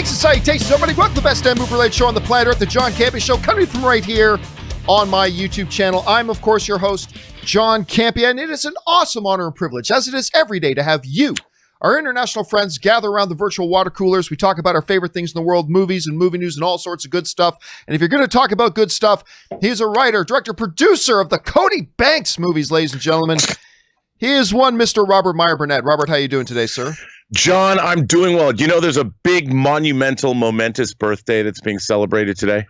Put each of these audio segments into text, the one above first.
Greetings and salutations, everybody. Welcome to the best damn movie-related show on the planet Earth, the John Campea Show, coming from right here on my YouTube channel. I'm, of course, your host, John Campea, and it is an awesome honor and privilege, as it is every day, to have you, our international friends, gather around the virtual water coolers. We talk about our favorite things in the world, movies and movie news and all sorts of good stuff. And if you're going to talk about good stuff, he's a writer, director, producer of the Cody Banks movies, ladies and gentlemen. He is one Mr. Robert Meyer Burnett. Robert, how you doing today, sir? John, I'm doing well. You know, there's a big, monumental, momentous birthday that's being celebrated today.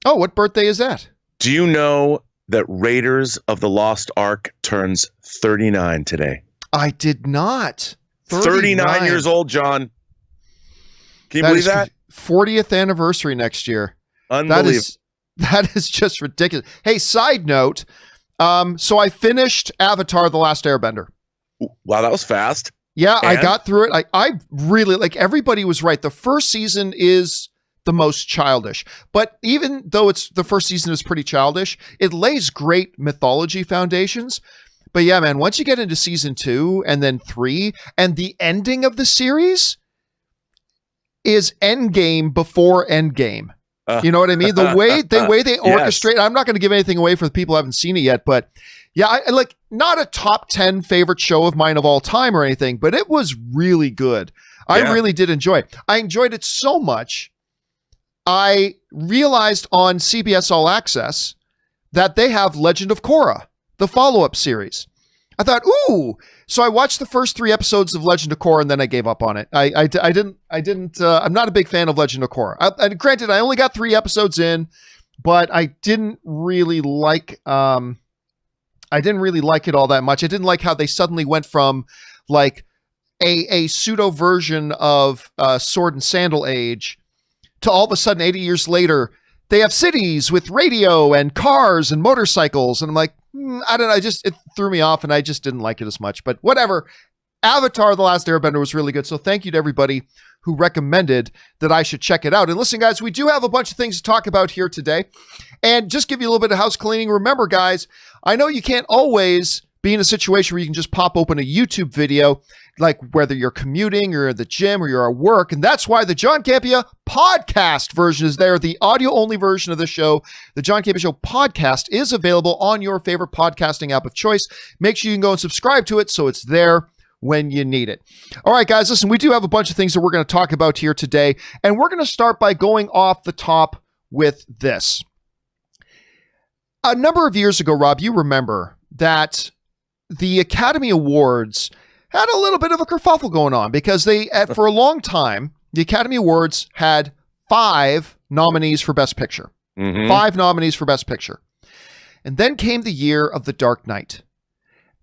Oh, what birthday is that? Do you know that Raiders of the Lost Ark turns 39 today? I did not. 39 years old, John. Can you believe that? 40th anniversary next year. Unbelievable. That is just ridiculous. Hey, side note. So I finished Avatar: The Last Airbender. Wow, that was fast. Yeah, And? I got through it. I really, like, everybody was right. The first season is the most childish. But even though the first season is pretty childish, it lays great mythology foundations. But yeah, man, once you get into season 2 and then 3, and the ending of the series is Endgame before Endgame. You know what I mean? The way they orchestrate, yes. I'm not going to give anything away for the people who haven't seen it yet, but yeah, I like, not a top 10 favorite show of mine of all time or anything, but it was really good. I really did enjoy it. I enjoyed it so much, I realized on CBS All Access that they have Legend of Korra, the follow-up series. I thought, ooh. So I watched the first 3 episodes of Legend of Korra and then I gave up on it. I didn't, I'm not a big fan of Legend of Korra. And granted, I only got 3 episodes in, but I didn't really like it all that much. I didn't like how they suddenly went from like a pseudo version of Sword and Sandal Age to all of a sudden 80 years later, they have cities with radio and cars and motorcycles. And I'm like, I don't know. It threw me off and I just didn't like it as much, but whatever. Avatar: The Last Airbender was really good. So thank you to everybody who recommended that I should check it out. And listen, guys, we do have a bunch of things to talk about here today. And just give you a little bit of house cleaning. Remember, guys, I know you can't always be in a situation where you can just pop open a YouTube video, like whether you're commuting or at the gym or you're at work. And that's why the John Campea podcast version is there. The audio-only version of the show, the John Campea Show podcast, is available on your favorite podcasting app of choice. Make sure you can go and subscribe to it so it's there when you need it. All right, guys, listen, we do have a bunch of things that we're going to talk about here today. And we're going to start by going off the top with this. A number of years ago, Rob, you remember that the Academy Awards had a little bit of a kerfuffle going on because for a long time, the Academy Awards had 5 nominees for Best Picture. 5 nominees for Best Picture. And then came the year of The Dark Knight.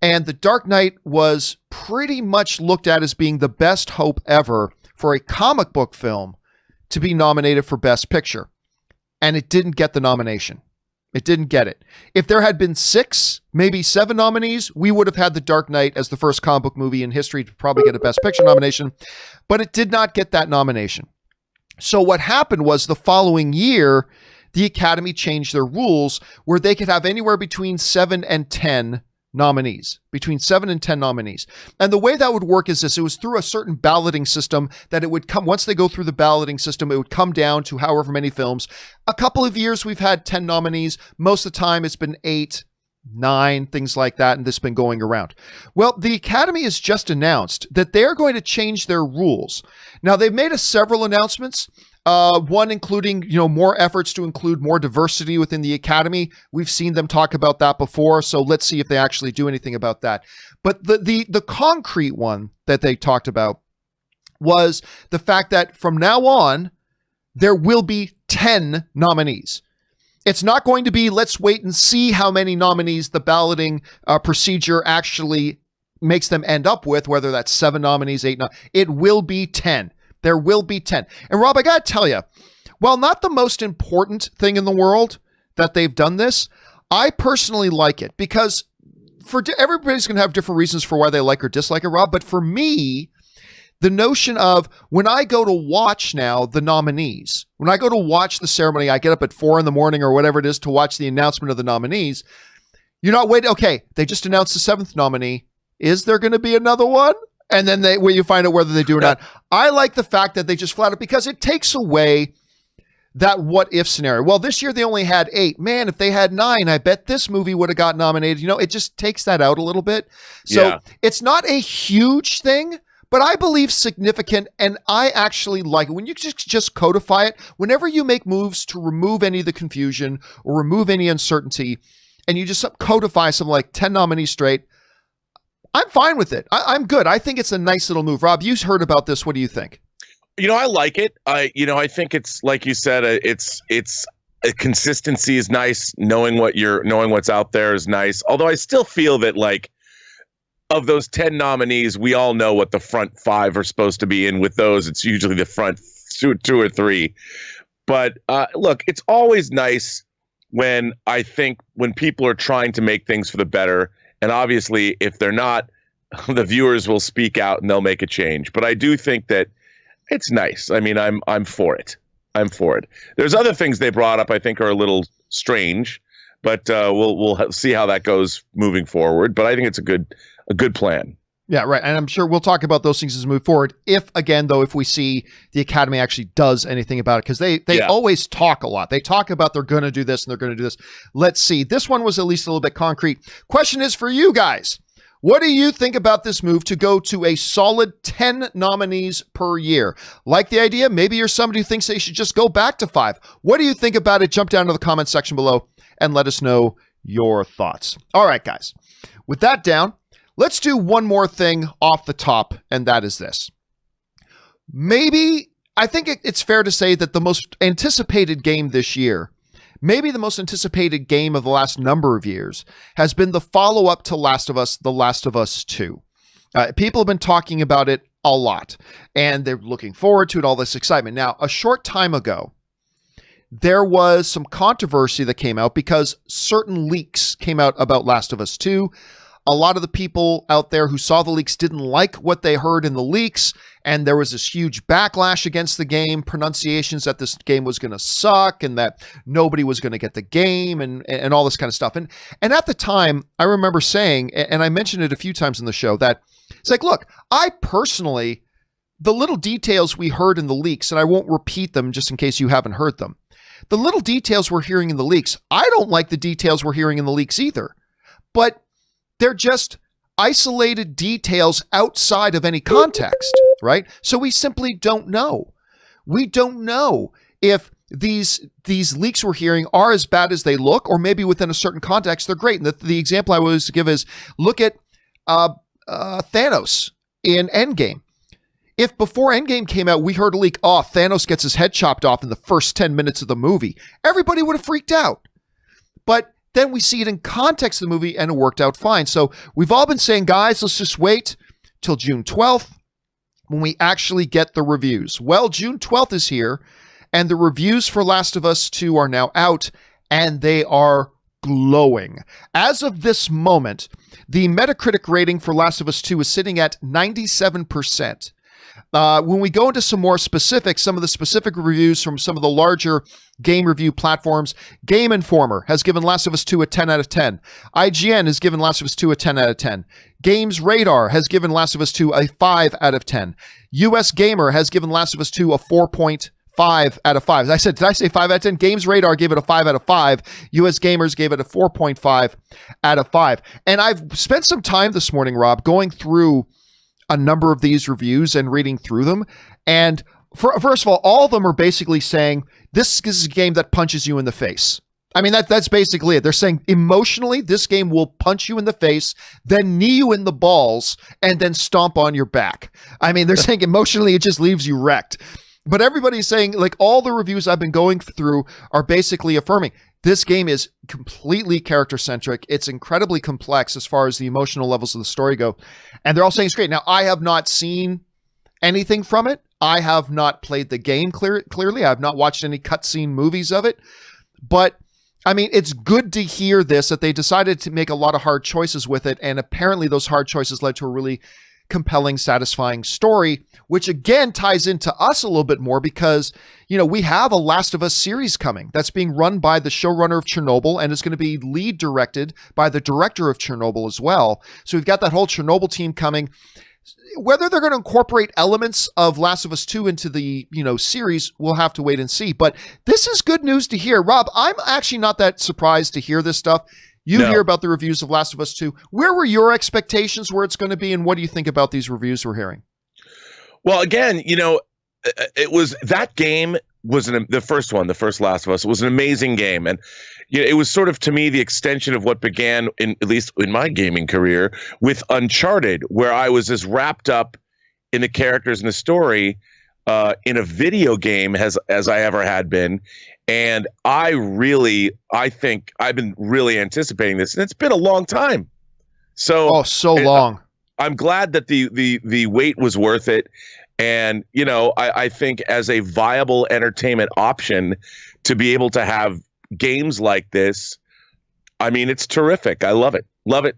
And The Dark Knight was pretty much looked at as being the best hope ever for a comic book film to be nominated for Best Picture. And it didn't get the nomination. It didn't get it. If there had been 6, maybe 7 nominees, we would have had The Dark Knight as the first comic book movie in history to probably get a Best Picture nomination, but it did not get that nomination. So what happened was the following year, the Academy changed their rules where they could have anywhere between 7 and 10 nominees, between 7 and 10 nominees. And the way that would work is this: it was through a certain balloting system that it would come, once they go through the balloting system, it would come down to however many films. A couple of years we've had 10 nominees. Most of the time it's been 8, 9, things like that, and this has been going around. Well, the Academy has just announced that they're going to change their rules. Now, they've made several announcements. One including, more efforts to include more diversity within the Academy. We've seen them talk about that before, so let's see if they actually do anything about that. But the concrete one that they talked about was the fact that from now on, there will be 10 nominees. It's not going to be, let's wait and see how many nominees the balloting procedure actually makes them end up with, whether that's 7 nominees, 8, it will be 10. There will be 10. And Rob, I got to tell you, while not the most important thing in the world that they've done this, I personally like it because everybody's going to have different reasons for why they like or dislike it, Rob. But for me, the notion of when I go to watch now the nominees, when I go to watch the ceremony, I get up at 4 a.m. or whatever it is to watch the announcement of the nominees. You're not waiting. Okay, they just announced the 7th nominee. Is there going to be another one? And then where you find out whether they do or not. I like the fact that they just flat out, because it takes away that what if scenario. Well, this year they only had 8. Man, if they had 9, I bet this movie would have got nominated. It just takes that out a little bit. So It's not a huge thing, but I believe significant, and I actually like it. When you just codify it, whenever you make moves to remove any of the confusion or remove any uncertainty, and you just codify something like 10 nominees straight, I'm fine with it. I'm good. I think it's a nice little move. Rob, you heard about this. What do you think? I like it. I think it's like you said. It's consistency is nice. Knowing what's out there is nice. Although I still feel that, like, of those 10 nominees, we all know what the front 5 are supposed to be. And with those, it's usually the front two or 3. But look, it's always nice when people are trying to make things for the better. And obviously, if they're not, the viewers will speak out and they'll make a change. But I do think that it's nice. I mean, I'm for it. I'm for it. There's other things they brought up I think are a little strange, but we'll see how that goes moving forward. But I think it's a good plan. Yeah, right. And I'm sure we'll talk about those things as we move forward. If we see the Academy actually does anything about it, because they always talk a lot. They talk about they're going to do this and they're going to do this. Let's see. This one was at least a little bit concrete. Question is for you guys. What do you think about this move to go to a solid 10 nominees per year? Like the idea? Maybe you're somebody who thinks they should just go back to 5. What do you think about it? Jump down to the comment section below and let us know your thoughts. All right, guys. With that down, let's do one more thing off the top, and that is this. Maybe, I think it's fair to say that the most anticipated game this year, maybe the most anticipated game of the last number of years, has been the follow-up to Last of Us, The Last of Us 2. People have been talking about it a lot, and they're looking forward to it, all this excitement. Now, a short time ago, there was some controversy that came out because certain leaks came out about Last of Us 2. A lot of the people out there who saw the leaks didn't like what they heard in the leaks, and there was this huge backlash against the game, pronunciations that this game was going to suck and that nobody was going to get the game and all this kind of stuff. And at the time, I remember saying, and I mentioned it a few times in the show, that it's like, look, I personally, the little details we heard in the leaks, and I won't repeat them just in case you haven't heard them, the little details we're hearing in the leaks, I don't like the details we're hearing in the leaks either. But they're just isolated details outside of any context, right? So we simply don't know. We don't know if these leaks we're hearing are as bad as they look, or maybe within a certain context, they're great. And the example I always give is, look at Thanos in Endgame. If before Endgame came out, we heard a leak, Thanos gets his head chopped off in the first 10 minutes of the movie, everybody would have freaked out. But then we see it in context of the movie and it worked out fine. So we've all been saying, guys, let's just wait till June 12th when we actually get the reviews. Well, June 12th is here and the reviews for Last of Us 2 are now out and they are glowing. As of this moment, the Metacritic rating for Last of Us 2 is sitting at 97%. When we go into some more specifics, some of the specific reviews from some of the larger game review platforms, Game Informer has given Last of Us 2 a 10 out of 10. IGN has given Last of Us 2 a 10 out of 10. Games Radar has given Last of Us 2 a 5 out of 10. US Gamer has given Last of Us 2 a 4.5 out of 5. Did I say 5 out of 10? Games Radar gave it a 5 out of 5. US Gamers gave it a 4.5 out of 5. And I've spent some time this morning, Rob, going through a number of these reviews and reading through them. And first of all of them are basically saying, this is a game that punches you in the face. I mean, that's basically it. They're saying emotionally, this game will punch you in the face, then knee you in the balls, and then stomp on your back. I mean, they're saying emotionally, it just leaves you wrecked. But everybody's saying, like, all the reviews I've been going through are basically affirming this game is completely character-centric. It's incredibly complex as far as the emotional levels of the story go. And they're all saying it's great. Now, I have not seen anything from it. I have not played the game clearly. I have not watched any cutscene movies of it. But, I mean, it's good to hear this, that they decided to make a lot of hard choices with it. And apparently those hard choices led to a really compelling, satisfying story, which again ties into us a little bit more because, you know, we have a Last of Us series coming that's being run by the showrunner of Chernobyl and is going to be lead directed by the director of Chernobyl as well. So we've got that whole Chernobyl team coming. Whether they're going to incorporate elements of Last of Us 2 into the, series, we'll have to wait and see. But this is good news to hear. Rob, I'm actually not that surprised to hear this stuff. You hear about the reviews of Last of Us 2. Where were your expectations where it's going to be, and what do you think about these reviews we're hearing? Well, again, it was that game was the first one, the first Last of Us. It was an amazing game, and it was sort of, to me, the extension of what began, at least in my gaming career, with Uncharted, where I was as wrapped up in the characters and the story in a video game as I ever had been. And I think I've been really anticipating this, and it's been a long time. So long. I'm glad that the wait was worth it. And, I think as a viable entertainment option to be able to have games like this, I mean, it's terrific. I love it. Love it.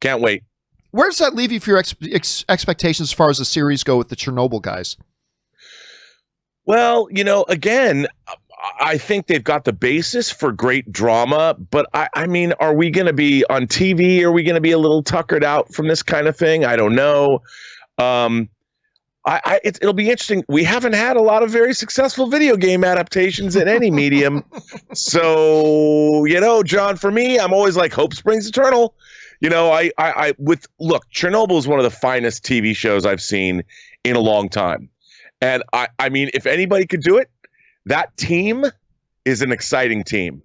Can't wait. Where does that leave you for your expectations as far as the series go with the Chernobyl guys? Well, again, I think they've got the basis for great drama, but I mean, are we going to be on TV? Are we going to be a little tuckered out from this kind of thing? I don't know. It'll be interesting. We haven't had a lot of very successful video game adaptations in any medium. So, John, for me, I'm always like, hope springs eternal. Look, Chernobyl is one of the finest TV shows I've seen in a long time. And I mean, if anybody could do it, that team is an exciting team.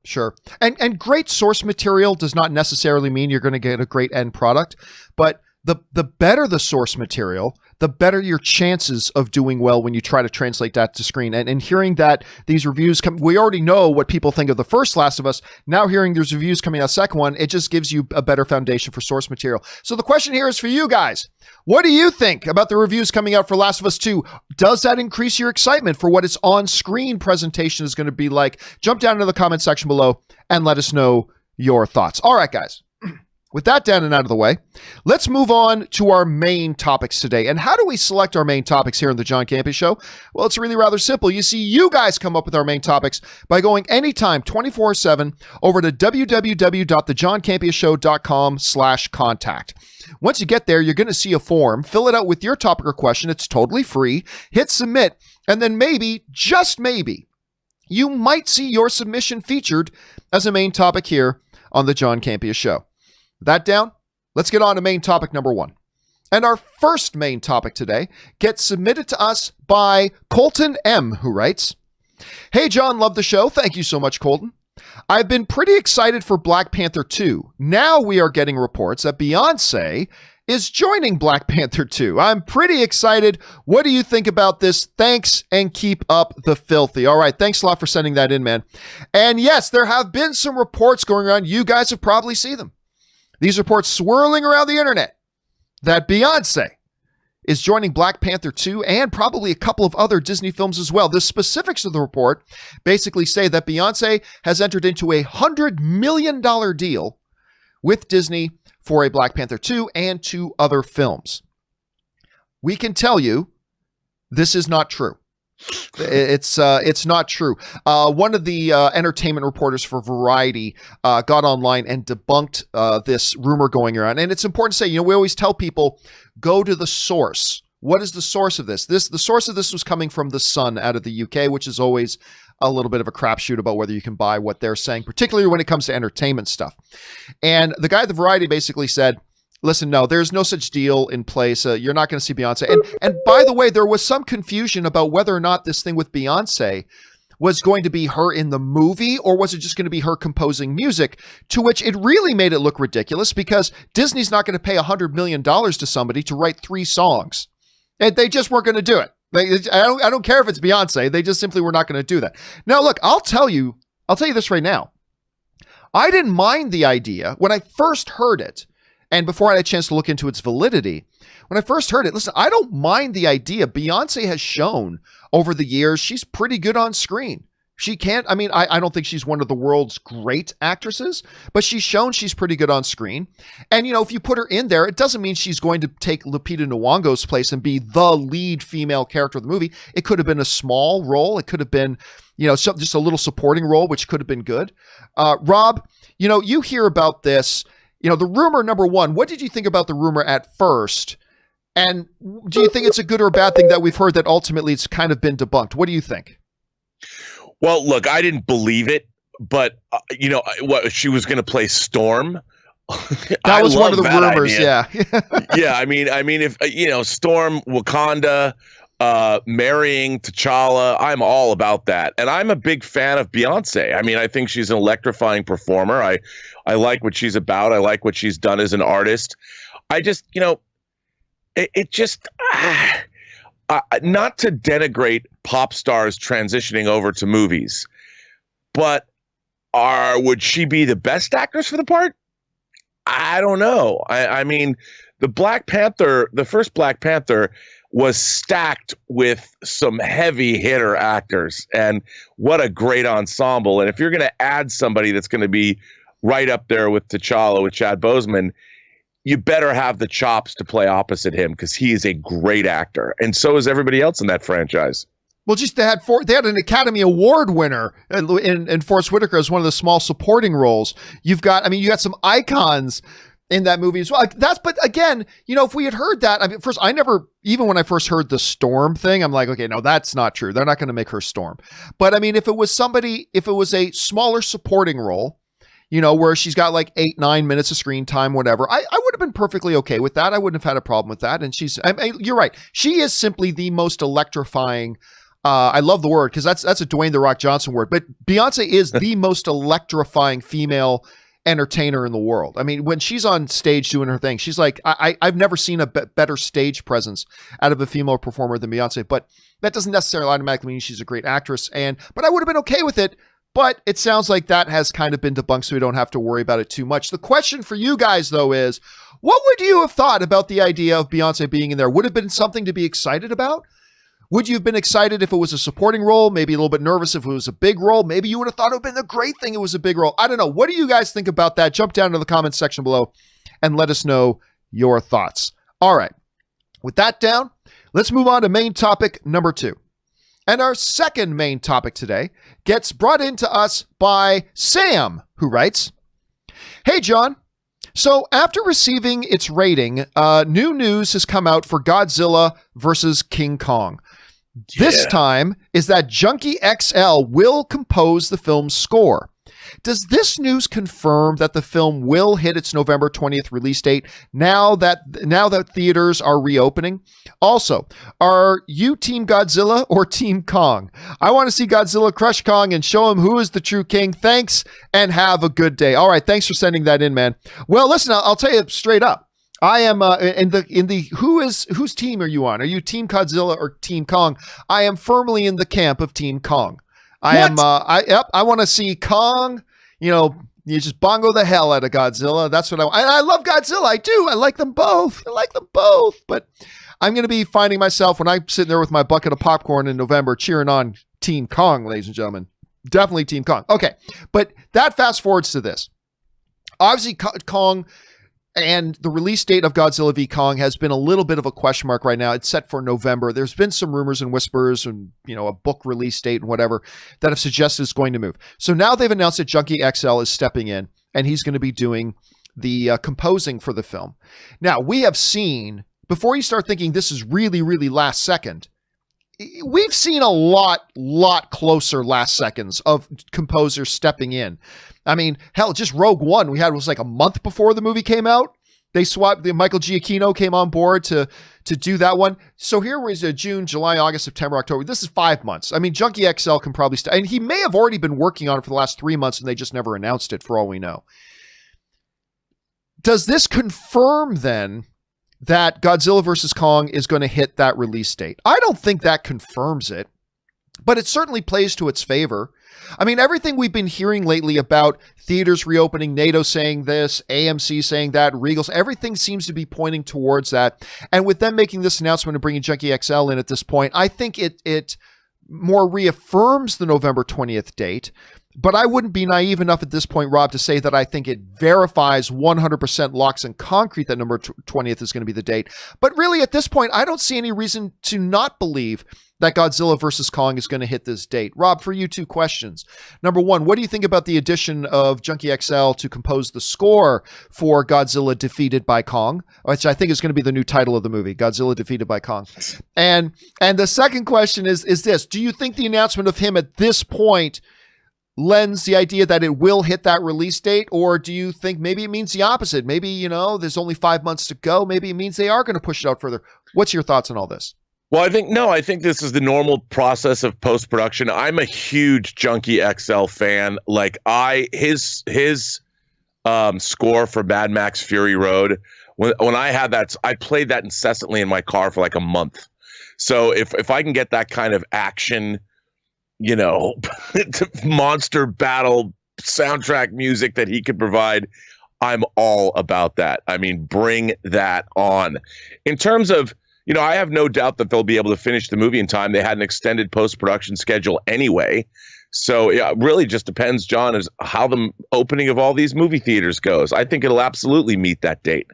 Sure. And great source material does not necessarily mean you're going to get a great end product, but the better the source material, the better your chances of doing well when you try to translate that to screen. And hearing that these reviews come, we already know what people think of the first Last of Us. Now hearing these reviews coming out second one, it just gives you a better foundation for source material. So the question here is for you guys. What do you think about the reviews coming out for Last of Us 2? Does that increase your excitement for what its on-screen presentation is going to be like? Jump down into the comment section below and let us know your thoughts. All right, guys. With that down and out of the way, let's move on to our main topics today. And how do we select our main topics here on the John Campea Show? Well, it's really rather simple. You see, you guys come up with our main topics by going anytime, 24/7, over to www.thejohncampeashow.com/contact. Once you get there, you're going to see a form. Fill it out with your topic or question. It's totally free. Hit submit, and then maybe, just maybe, you might see your submission featured as a main topic here on the John Campea Show. That down, let's get on to main topic number one. And our first main topic today gets submitted to us by Colton M., who writes, "Hey, John, love the show. Thank you so much, Colton. I've been pretty excited for Black Panther 2. Now we are getting reports that Beyonce is joining Black Panther 2. I'm pretty excited. What do you think about this? Thanks, and keep up the filthy." All right, thanks a lot for sending that in, man. And yes, there have been some reports going around. You guys have probably seen them. These reports swirling around the internet that Beyonce is joining Black Panther 2 and probably a couple of other Disney films as well. The specifics of the report basically say that Beyonce has entered into a $100 million deal with Disney for a Black Panther 2 and 2 other films. We can tell you this is not true. It's not true. One of the entertainment reporters for Variety got online and debunked this rumor going around. And it's important to say, we always tell people, go to the source. What is the source of this? The source of this was coming from The Sun out of the UK, which is always a little bit of a crapshoot about whether you can buy what they're saying, particularly when it comes to entertainment stuff. And the guy at the Variety basically said, listen, no, there's no such deal in place. You're not going to see Beyonce. And by the way, there was some confusion about whether or not this thing with Beyonce was going to be her in the movie, or was it just going to be her composing music, to which it really made it look ridiculous because Disney's not going to pay $100 million to somebody to write 3 songs. And they just weren't going to do it. I don't care if it's Beyonce. They just simply were not going to do that. Now, look, I'll tell you this right now. I didn't mind the idea when I first heard it. And before I had a chance to look into its validity, when I first heard it, listen, I don't mind the idea. Beyonce has shown over the years she's pretty good on screen. She can't, I don't think she's one of the world's great actresses, but she's shown she's pretty good on screen. And, if you put her in there, it doesn't mean she's going to take Lupita Nyong'o's place and be the lead female character of the movie. It could have been a small role. It could have been, just a little supporting role, which could have been good. Rob, you hear about this. The rumor, number one, what did you think about the rumor at first? And do you think it's a good or a bad thing that we've heard that ultimately it's kind of been debunked? What do you think? Well, look, I didn't believe it, but what she was going to play Storm. That was one of the rumors. Idea. Yeah. Yeah. I mean, if Storm, Wakanda, marrying T'Challa, I'm all about that. And I'm a big fan of Beyonce. I mean, I think she's an electrifying performer. I like what she's about. I like what she's done as an artist. I just, it just, not to denigrate pop stars transitioning over to movies, but would she be the best actress for the part? I don't know. I mean, the first Black Panther was stacked with some heavy hitter actors, and what a great ensemble. And if you're going to add somebody that's going to be right up there with T'Challa, with Chad Boseman, you better have the chops to play opposite him, because he is a great actor. And so is everybody else in that franchise. Well, just they had an Academy Award winner in Forest Whitaker as one of the small supporting roles. You got some icons in that movie as well. But again, if we had heard that, I mean, even when I first heard the Storm thing, I'm like, okay, no, that's not true. They're not going to make her Storm. But I mean, if it was a smaller supporting role, where she's got like 8-9 minutes of screen time, whatever, I would have been perfectly okay with that. I wouldn't have had a problem with that. And you're right. She is simply the most electrifying. I love the word, because that's a Dwayne "The Rock" Johnson word, but Beyonce is the most electrifying female entertainer in the world. I mean, when she's on stage doing her thing, she's like, I've never seen a better stage presence out of a female performer than Beyonce, but that doesn't necessarily automatically mean she's a great actress. But I would have been okay with it, but it sounds like that has kind of been debunked, so we don't have to worry about it too much. The question for you guys, though, is what would you have thought about the idea of Beyonce being in there? Would it have been something to be excited about? Would you have been excited if it was a supporting role? Maybe a little bit nervous if it was a big role. Maybe you would have thought it would have been a great thing it was a big role. I don't know. What do you guys think about that? Jump down to the comments section below and let us know your thoughts. All right. With that down, let's move on to main topic number 2. And our second main topic today gets brought into us by Sam, who writes, "Hey, John. So after receiving its rating, new news has come out for Godzilla versus King Kong. This time is that Junkie XL will compose the film's score. Does this news confirm that the film will hit its November 20th release date now that theaters are reopening? Also, are you Team Godzilla or Team Kong? I want to see Godzilla crush Kong and show him who is the true king. Thanks and have a good day." All right, thanks for sending that in, man. Well, listen, I'll tell you straight up. I am in the whose team are you on? Are you Team Godzilla or Team Kong? I am firmly in the camp of Team Kong. I want to see Kong, you just bongo the hell out of Godzilla. That's what I love Godzilla. I do. I like them both. But I'm going to be finding myself when I'm sitting there with my bucket of popcorn in November cheering on Team Kong, ladies and gentlemen. Definitely Team Kong. Okay. But that fast forwards to this. Obviously, Kong and the release date of Godzilla v. Kong has been a little bit of a question mark right now. It's set for November. There's been some rumors and whispers and, a book release date and whatever that have suggested it's going to move. So now they've announced that Junkie XL is stepping in and he's going to be doing the composing for the film. Now, we have seen, before you start thinking this is really, really last second, we've seen a lot closer last seconds of composers stepping in. I mean, hell, just Rogue One was like a month before the movie came out. They swapped, Michael Giacchino came on board to do that one. So here was June, July, August, September, October. This is 5 months. I mean, Junkie XL can probably and he may have already been working on it for the last 3 months and they just never announced it for all we know. Does this confirm then that Godzilla vs. Kong is going to hit that release date? I don't think that confirms it, but it certainly plays to its favor. I mean, everything we've been hearing lately about theaters reopening, NATO saying this, AMC saying that, Regals, everything seems to be pointing towards that. And with them making this announcement and bringing Junkie XL in at this point, I think it more reaffirms the November 20th date. But I wouldn't be naive enough at this point, Rob, to say that I think it verifies 100% locks in concrete that November 20th is going to be the date. But really, at this point, I don't see any reason to not believe that Godzilla vs. Kong is going to hit this date. Rob, for you, two questions. Number one, what do you think about the addition of Junkie XL to compose the score for Godzilla Defeated by Kong, which I think is going to be the new title of the movie, Godzilla Defeated by Kong? And the second question is this. Do you think the announcement of him at this point lends the idea that it will hit that release date, or do you think maybe it means the opposite? Maybe, there's only 5 months to go. Maybe it means they are going to push it out further. What's your thoughts on all this? Well, I think this is the normal process of post-production. I'm a huge Junkie XL fan. Like his score for Mad Max Fury Road, when I had that, I played that incessantly in my car for like a month. So if I can get that kind of action, monster battle soundtrack music that he could provide, I'm all about that. I mean, bring that on. In terms of, I have no doubt that they'll be able to finish the movie in time. They had an extended post-production schedule anyway. So yeah, it really just depends, John, is how the opening of all these movie theaters goes. I think it'll absolutely meet that date.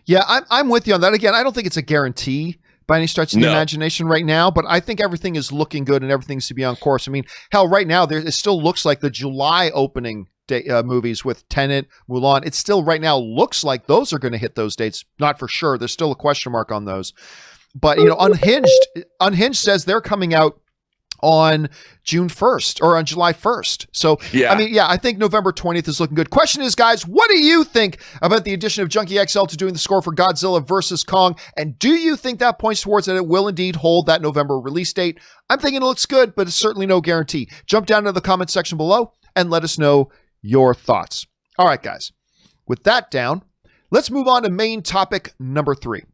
Yeah, I'm with you on that. Again, I don't think it's a guarantee by any stretch of the imagination right now, but I think everything is looking good and everything's to be on course. I mean, hell, right now, it still looks like the July opening day, movies with Tenet, Mulan, it still right now looks like those are going to hit those dates. Not for sure. There's still a question mark on those. But, Unhinged says they're coming out on June 1st or on July 1st. So, yeah. I think November 20th is looking good. Question is, guys, what do you think about the addition of Junkie XL to doing the score for Godzilla vs. Kong? And do you think that points towards that it will indeed hold that November release date? I'm thinking it looks good, but it's certainly no guarantee. Jump down to the comment section below and let us know your thoughts. All right, guys, with that down, let's move on to main topic number 3.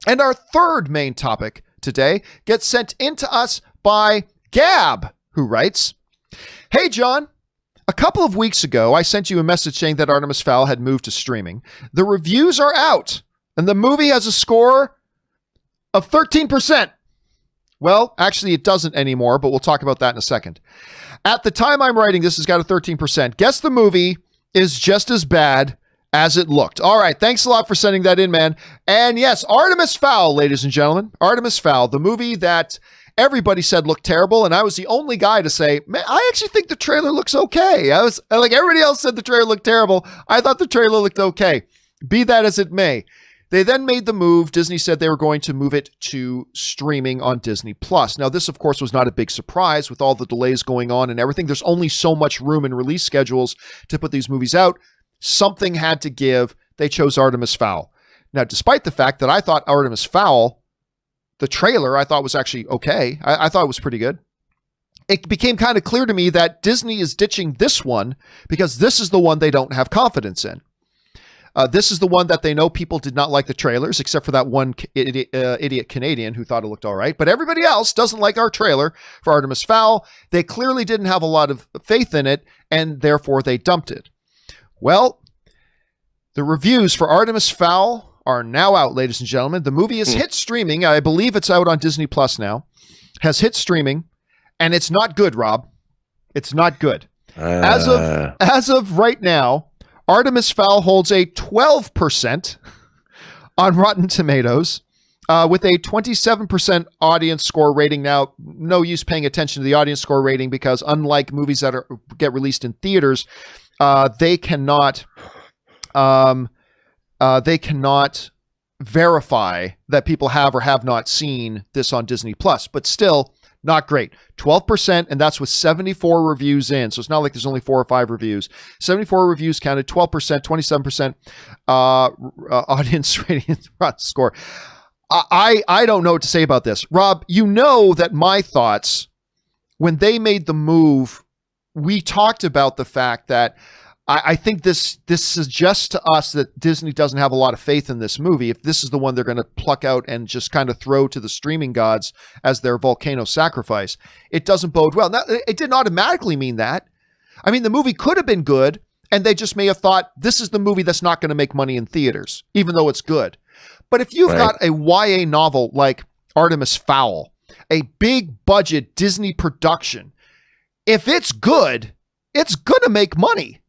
And our third main topic today gets sent in to us by Gab, who writes, "Hey, John, a couple of weeks ago, I sent you a message saying that Artemis Fowl had moved to streaming. The reviews are out, and the movie has a score of 13%. Well, actually, it doesn't anymore, but we'll talk about that in a second. At the time I'm writing this, has got a 13%. Guess the movie is just as bad as it looked." All right, thanks a lot for sending that in, man. And yes, Artemis Fowl, ladies and gentlemen. Artemis Fowl, the movie that everybody said looked terrible, and I was the only guy to say, man, I actually think the trailer looks okay. I was like, everybody else said the trailer looked terrible. I thought the trailer looked okay. Be that as it may. They then made the move. Disney said they were going to move it to streaming on Disney+. Now, this, of course, was not a big surprise with all the delays going on and everything. There's only so much room in release schedules to put these movies out. Something had to give. They chose Artemis Fowl. Now, despite the fact that I thought Artemis Fowl, the trailer, I thought was actually okay. I thought it was pretty good. It became kind of clear to me that Disney is ditching this one because this is the one they don't have confidence in. This is the one that they know people did not like the trailers, except for that one idiot Canadian who thought it looked all right. But everybody else doesn't like our trailer for Artemis Fowl. They clearly didn't have a lot of faith in it, and therefore they dumped it. Well, the reviews for Artemis Fowl are now out, ladies and gentlemen. The movie has hit streaming. I believe it's out on Disney Plus now. Has hit streaming, and it's not good, Rob. It's not good. As of right now, Artemis Fowl holds a 12% on Rotten Tomatoes, with a 27% audience score rating. Now, no use paying attention to the audience score rating because unlike movies that get released in theaters, they cannot verify that people have or have not seen this on Disney Plus, but still not great. 12%, and that's with 74 reviews in. So it's not like there's only 4 or 5 reviews. 74 reviews counted, 12%, 27% audience rating score. I don't know what to say about this. Rob, you know that my thoughts, when they made the move, we talked about the fact that I think this suggests to us that Disney doesn't have a lot of faith in this movie. If this is the one they're going to pluck out and just kind of throw to the streaming gods as their volcano sacrifice, it doesn't bode well. Now, it didn't automatically mean that. I mean, the movie could have been good, and they just may have thought, this is the movie that's not going to make money in theaters, even though it's good. But if you've got a YA novel like Artemis Fowl, a big budget Disney production, if it's good, it's going to make money,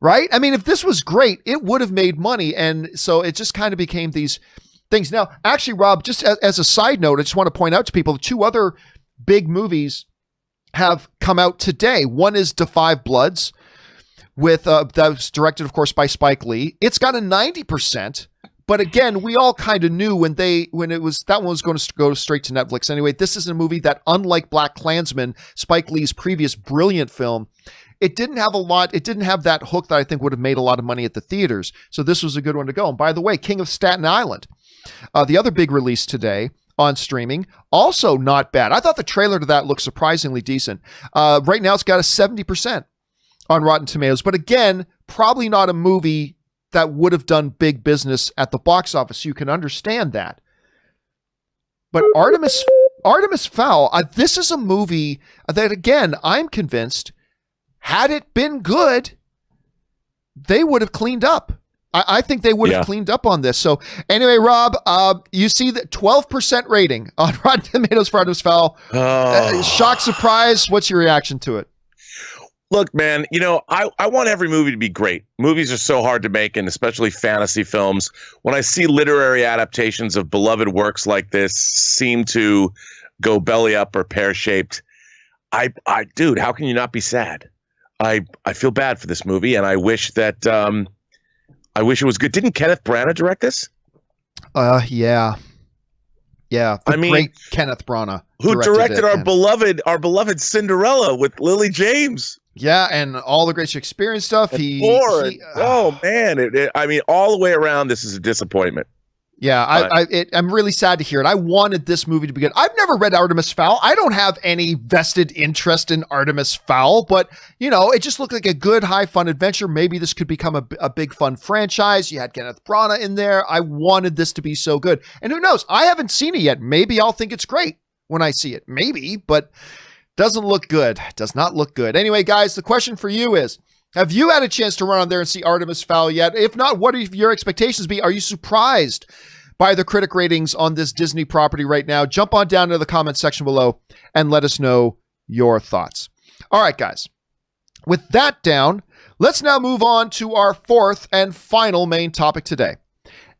right? I mean, if this was great, it would have made money. And so it just kind of became these things. Now, actually, Rob, just as a side note, I just want to point out to people, 2 other big movies have come out today. One is Da 5 Bloods, with that was directed, of course, by Spike Lee. It's got a 90%. But again, we all kind of knew when that one was going to go straight to Netflix. Anyway, this is a movie that, unlike BlacKkKlansman, Spike Lee's previous brilliant film, it didn't have that hook that I think would have made a lot of money at the theaters. So this was a good one to go. And by the way, King of Staten Island, the other big release today on streaming, also not bad. I thought the trailer to that looked surprisingly decent. Right now it's got a 70% on Rotten Tomatoes. But again, probably not a movie that would have done big business at the box office. You can understand that. But Artemis Fowl, this is a movie that, again, I'm convinced, had it been good, they would have cleaned up. I think they would have cleaned up on this. So anyway, Rob, you see the 12% rating on Rotten Tomatoes for Artemis Fowl. Shock, surprise. What's your reaction to it? Look, man, I want every movie to be great. Movies are so hard to make, and especially fantasy films. When I see literary adaptations of beloved works like this seem to go belly up or pear-shaped, dude, how can you not be sad? I feel bad for this movie, and I wish that I wish it was good. Didn't Kenneth Branagh direct this? Yeah. Great Kenneth Branagh, who directed our beloved Cinderella with Lily James. Yeah, and all the great Shakespearean stuff. Oh man, all the way around, this is a disappointment. Yeah, I'm really sad to hear it. I wanted this movie to be good. I've never read Artemis Fowl. I don't have any vested interest in Artemis Fowl, but, it just looked like a good, high fun adventure. Maybe this could become a big fun franchise. You had Kenneth Branagh in there. I wanted this to be so good. And who knows? I haven't seen it yet. Maybe I'll think it's great when I see it. Maybe, but doesn't look good. Does not look good. Anyway, guys, the question for you is, have you had a chance to run on there and see Artemis Fowl yet? If not, what do your expectations be? Are you surprised by the critic ratings on this Disney property right now? Jump on down to the comment section below and let us know your thoughts. All right, guys. With that down, let's now move on to our 4th and final main topic today.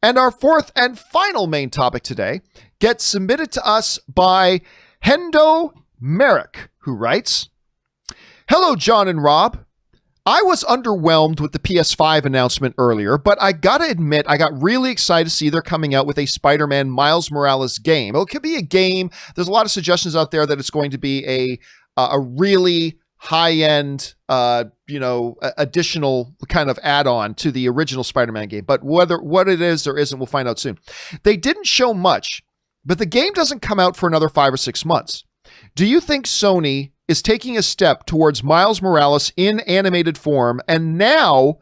And our 4th and final main topic today gets submitted to us by Hendo Merrick, who writes, "Hello, John and Rob. I was underwhelmed with the PS5 announcement earlier, but I gotta admit, I got really excited to see they're coming out with a Spider-Man Miles Morales game. Well, it could be a game. There's a lot of suggestions out there that it's going to be a really high-end, additional kind of add-on to the original Spider-Man game. But what it is or isn't, we'll find out soon. They didn't show much, but the game doesn't come out for another 5 or 6 months. Do you think Sony is taking a step towards Miles Morales in animated form, and now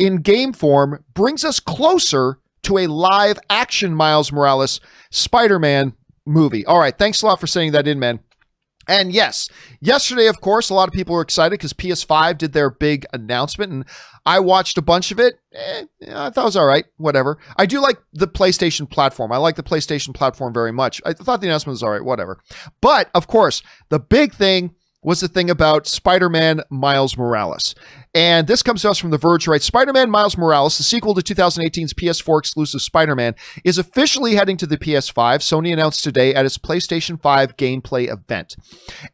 in game form brings us closer to a live action Miles Morales Spider-Man movie?" All right. Thanks a lot for sending that in, man. And yes, yesterday, of course, a lot of people were excited because PS5 did their big announcement, and I watched a bunch of it. I thought it was all right, whatever. I do like the PlayStation platform. I like the PlayStation platform very much. I thought the announcement was all right, whatever. But, of course, the big thing was the thing about Spider-Man Miles Morales. And this comes to us from The Verge, right? Spider-Man Miles Morales, the sequel to 2018's PS4 exclusive Spider-Man, is officially heading to the PS5, Sony announced today at its PlayStation 5 gameplay event.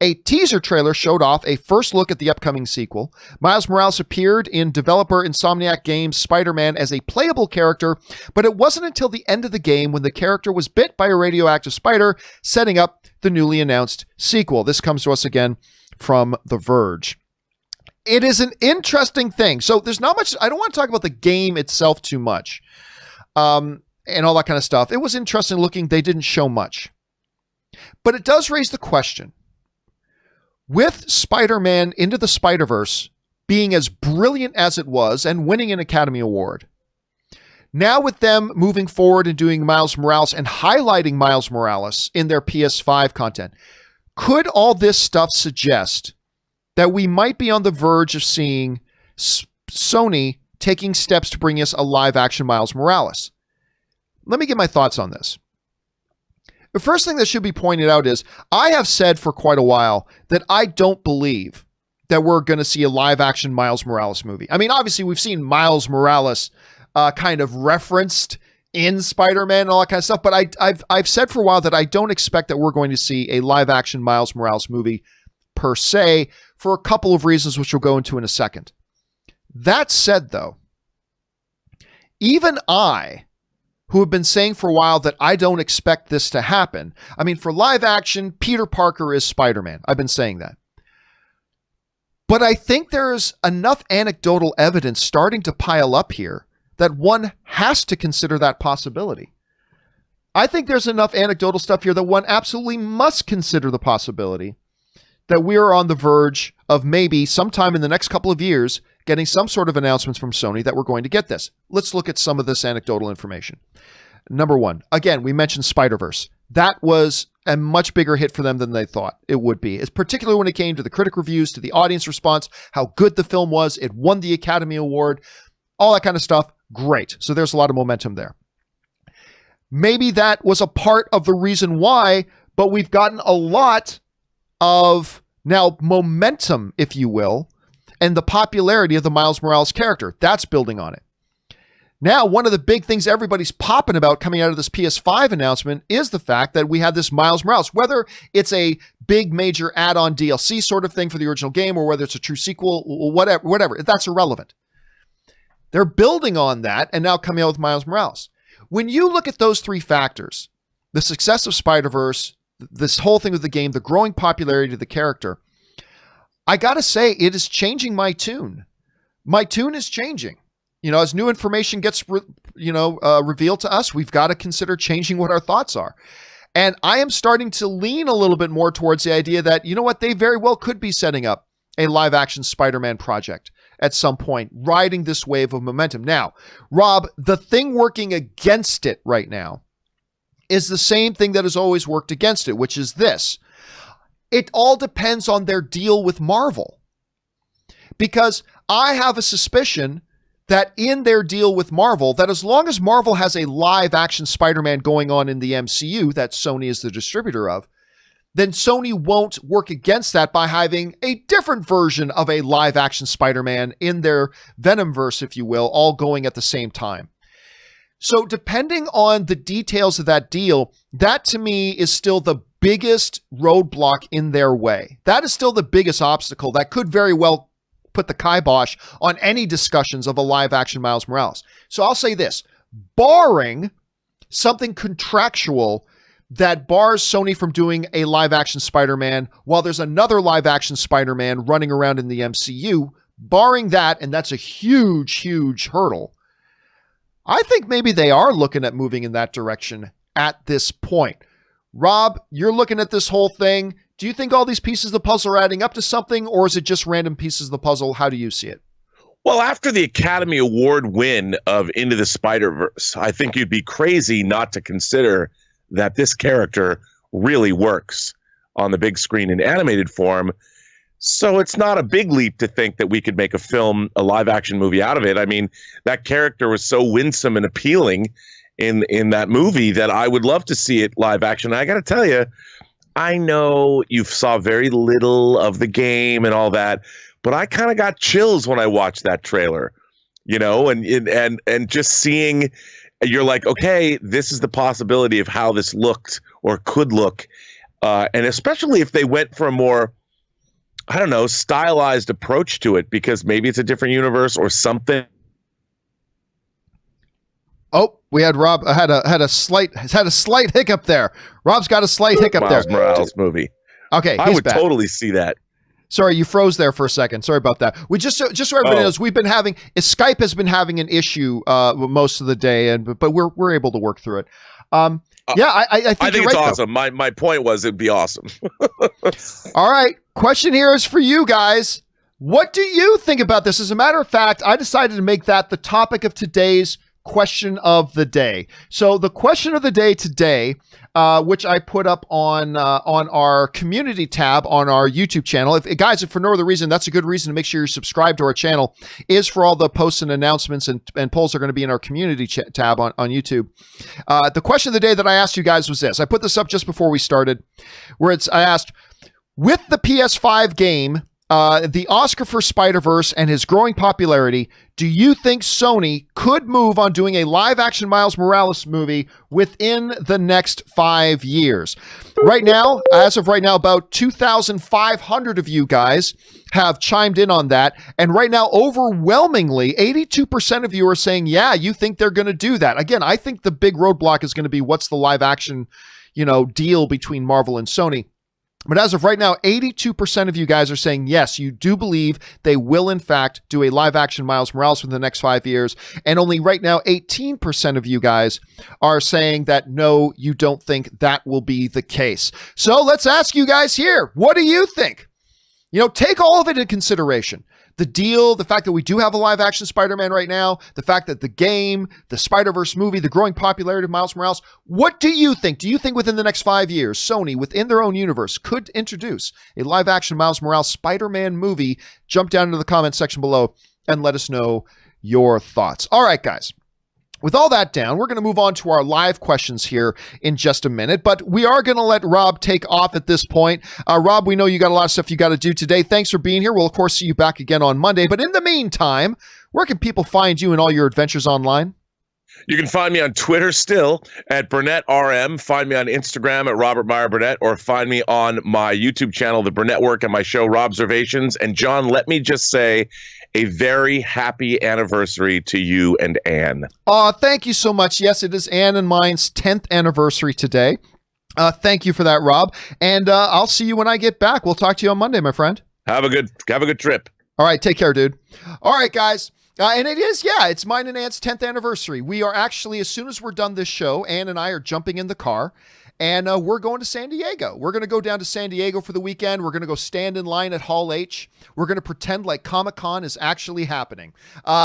A teaser trailer showed off a first look at the upcoming sequel. Miles Morales appeared in developer Insomniac Games' Spider-Man as a playable character, but it wasn't until the end of the game when the character was bit by a radioactive spider, setting up the newly announced sequel. This comes to us again from The Verge. It is an interesting thing. So there's not much, I don't want to talk about the game itself too much, and all that kind of stuff. It was interesting looking. They didn't show much. But it does raise the question, with Spider-Man Into the Spider-Verse being as brilliant as it was and winning an Academy Award, now with them moving forward and doing Miles Morales and highlighting Miles Morales in their PS5 content, could all this stuff suggest that we might be on the verge of seeing Sony taking steps to bring us a live-action Miles Morales? Let me get my thoughts on this. The first thing that should be pointed out is I have said for quite a while that I don't believe that we're going to see a live action Miles Morales movie. I mean, obviously we've seen Miles Morales kind of referenced in Spider-Man and all that kind of stuff, but I've said for a while that I don't expect that we're going to see a live action Miles Morales movie per se, for a couple of reasons, which we'll go into in a second. That said, though, even I, who have been saying for a while that I don't expect this to happen, I mean, for live action, Peter Parker is Spider-Man. I've been saying that. But I think there's enough anecdotal evidence starting to pile up here that one has to consider that possibility. I think there's enough anecdotal stuff here that one absolutely must consider the possibility that we are on the verge of maybe sometime in the next couple of years getting some sort of announcements from Sony that we're going to get this. Let's look at some of this anecdotal information. Number one, again, we mentioned Spider-Verse. That was a much bigger hit for them than they thought it would be. It's particularly when it came to the critic reviews, to the audience response, how good the film was. It won the Academy Award, all that kind of stuff. Great. So there's a lot of momentum there. Maybe that was a part of the reason why, but we've gotten a lot of now momentum, if you will, and the popularity of the Miles Morales character. That's building on it. Now, one of the big things everybody's popping about coming out of this PS5 announcement is the fact that we had this Miles Morales, whether it's a big major add-on DLC sort of thing for the original game or whether it's a true sequel, whatever, that's irrelevant. They're building on that and now coming out with Miles Morales. When you look at those three factors, the success of Spider-Verse, this whole thing with the game, the growing popularity of the character, I got to say, it is changing my tune. My tune is changing. You know, as new information gets, revealed to us, we've got to consider changing what our thoughts are. And I am starting to lean a little bit more towards the idea that, you know what, they very well could be setting up a live action Spider-Man project at some point, riding this wave of momentum. Now, Rob, the thing working against it right now is the same thing that has always worked against it, which is this. It all depends on their deal with Marvel. Because I have a suspicion that in their deal with Marvel, that as long as Marvel has a live action Spider-Man going on in the MCU that Sony is the distributor of, then Sony won't work against that by having a different version of a live action Spider-Man in their Venomverse, if you will, all going at the same time. So depending on the details of that deal, that to me is still the biggest roadblock in their way. That is still the biggest obstacle that could very well put the kibosh on any discussions of a live action Miles Morales. So I'll say this, barring something contractual that bars Sony from doing a live action Spider-Man while there's another live action Spider-Man running around in the MCU, barring that, and that's a huge, huge hurdle, I think maybe they are looking at moving in that direction at this point. Rob, you're looking at this whole thing. Do you think all these pieces of the puzzle are adding up to something, or is it just random pieces of the puzzle? How do you see it? Well, after the Academy Award win of Into the Spider-Verse, I think you'd be crazy not to consider that this character really works on the big screen in animated form. So it's not a big leap to think that we could make a live action movie out of it. I mean, that character was so winsome and appealing in that movie that I would love to see it live action. I got to tell you, I know you saw very little of the game and all that, but I kind of got chills when I watched that trailer, you know, and just seeing, you're like, okay, this is the possibility of how this looked or could look. And especially if they went for a more, I don't know, stylized approach to it, because maybe it's a different universe or something. Oh, we had Rob had a slight hiccup there. Rob's got a slight hiccup Miles there. Morales movie. Okay, I would back. totally see that. Sorry, you froze there for a second. Sorry about that. We just so everybody knows, we've been having Skype has been having an issue most of the day, but we're able to work through it. I think it's right, awesome. My point was it'd be awesome. All right, question here is for you guys. What do you think about this? As a matter of fact, I decided to make that the topic of today's question of the day. So the question of the day today, which I put up on our community tab on our YouTube channel. If for no other reason, that's a good reason to make sure you're subscribed to our channel, is for all the posts and announcements and polls are going to be in our community tab on YouTube. The question of the day that I asked you guys was this. I put this up just before we started, where I asked, with the PS5 game the Oscar for Spider-Verse and his growing popularity, do you think Sony could move on doing a live-action Miles Morales movie within the next 5 years? Right now, as of right now, about 2,500 of you guys have chimed in on that. And right now, overwhelmingly, 82% of you are saying, yeah, you think they're going to do that. Again, I think the big roadblock is going to be what's the live-action, deal between Marvel and Sony. But as of right now, 82% of you guys are saying, yes, you do believe they will, in fact, do a live-action Miles Morales within the next 5 years. And only right now, 18% of you guys are saying that, no, you don't think that will be the case. So let's ask you guys here, what do you think? Take all of it into consideration. The deal, the fact that we do have a live-action Spider-Man right now, the fact that the game, the Spider-Verse movie, the growing popularity of Miles Morales. What do you think? Do you think within the next 5 years, Sony, within their own universe, could introduce a live-action Miles Morales Spider-Man movie? Jump down into the comments section below and let us know your thoughts. All right, guys. With all that down, we're going to move on to our live questions here in just a minute, but we are going to let Rob take off at this point. Rob, we know you got a lot of stuff you got to do today. Thanks for being here. We'll, of course, see you back again on Monday, but in the meantime, where can people find you in all your adventures online? You can find me on Twitter still at BurnettRM. Find me on Instagram at Robert Meyer Burnett, or find me on my YouTube channel, The Burnett Work, and my show, Robservations. And John, let me just say a very happy anniversary to you and Anne. Thank you so much. Yes, it is Anne and mine's 10th anniversary today. Thank you for that, Rob. And I'll see you when I get back. We'll talk to you on Monday, my friend. Have a good trip. All right, take care, dude. All right, guys. And it's mine and Anne's 10th anniversary. We are actually, as soon as we're done this show, Anne and I are jumping in the car, and we're going to San Diego. We're going to go down to San Diego for the weekend. We're going to go stand in line at Hall H. We're going to pretend like Comic-Con is actually happening.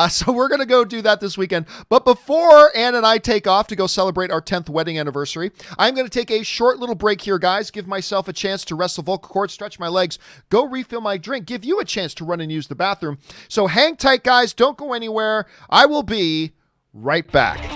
So we're going to go do that this weekend. But before Anne and I take off to go celebrate our 10th wedding anniversary, I'm going to take a short little break here, guys. Give myself a chance to rest the vocal cords, stretch my legs, go refill my drink, give you a chance to run and use the bathroom. So hang tight, guys. Don't go anywhere. I will be right back.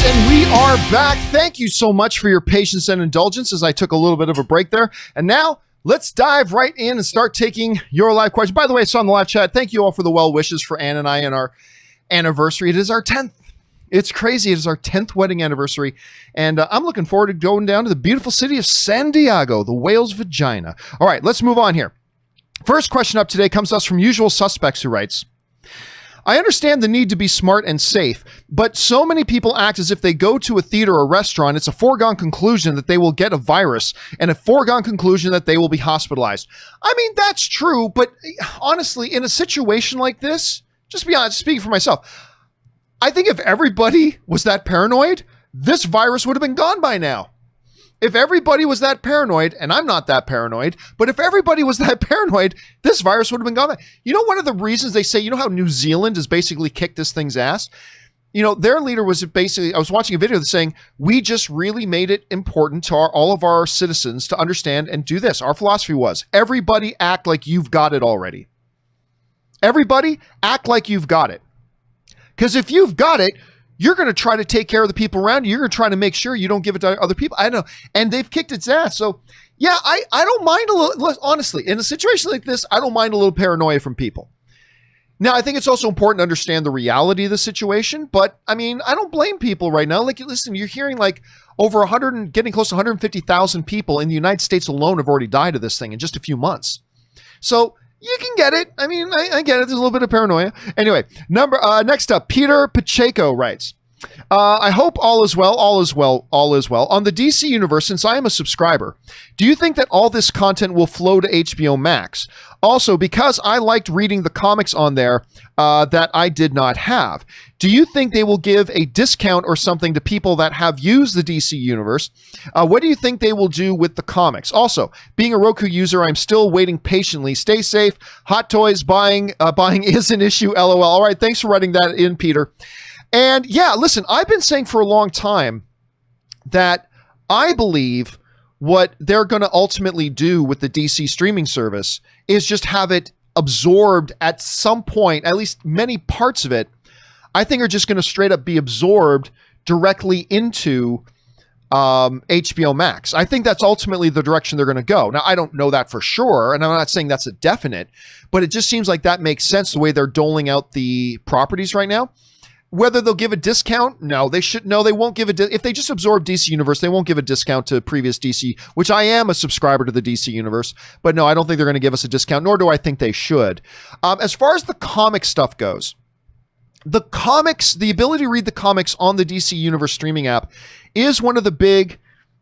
and we are back. Thank you so much for your patience and indulgence as I took a little bit of a break there. And now let's dive right in and start taking your live questions. By the way, I saw in the live chat, thank you all for the well wishes for Ann and I and our anniversary. It is our 10th. It's crazy. It is our 10th wedding anniversary. And I'm looking forward to going down to the beautiful city of San Diego, the whale's vagina. All right, let's move on here. First question up today comes to us from Usual Suspects, who writes, I understand the need to be smart and safe, but so many people act as if they go to a theater or restaurant, it's a foregone conclusion that they will get a virus and a foregone conclusion that they will be hospitalized. I mean, that's true, but honestly, in a situation like this, just be honest, speaking for myself, I think if everybody was that paranoid, this virus would have been gone by now. If everybody was that paranoid, and I'm not that paranoid, but if everybody was that paranoid, this virus would have been gone. You know, one of the reasons they say, you know how New Zealand has basically kicked this thing's ass? You know, their leader was basically, I was watching a video saying, we just really made it important to all of our citizens to understand and do this. Our philosophy was, everybody act like you've got it already. Everybody act like you've got it. Because if you've got it, you're going to try to take care of the people around you. You're going to try to make sure you don't give it to other people. I know. And they've kicked its ass. So, yeah, I don't mind a little, honestly, in a situation like this, I don't mind a little paranoia from people. Now, I think it's also important to understand the reality of the situation. But, I mean, I don't blame people right now. Like, listen, you're hearing like over 100 and getting close to 150,000 people in the United States alone have already died of this thing in just a few months. So, you can get it. I mean, I get it. There's a little bit of paranoia. Anyway, next up, Peter Pacheco writes, I hope all is well, all is well, all is well. On the DC universe, since I am a subscriber, do you think that all this content will flow to HBO Max? Also, because I liked reading the comics on there that I did not have, do you think they will give a discount or something to people that have used the DC universe? What do you think they will do with the comics? Also, being a Roku user, I'm still waiting patiently. Stay safe. Hot toys buying is an issue, LOL. All right, thanks for writing that in, Peter. And yeah, listen, I've been saying for a long time that I believe what they're going to ultimately do with the DC streaming service is just have it absorbed at some point, at least many parts of it, I think are just going to straight up be absorbed directly into HBO Max. I think that's ultimately the direction they're going to go. Now, I don't know that for sure, and I'm not saying that's a definite, but it just seems like that makes sense the way they're doling out the properties right now. Whether they'll give a discount? No, they should. No, they won't give a if they just absorb DC Universe, they won't give a discount to previous DC, which I am a subscriber to the DC Universe. But no, I don't think they're going to give us a discount, nor do I think they should. As far as the comic stuff goes, the comics, the ability to read the comics on the DC Universe streaming app is one of the big,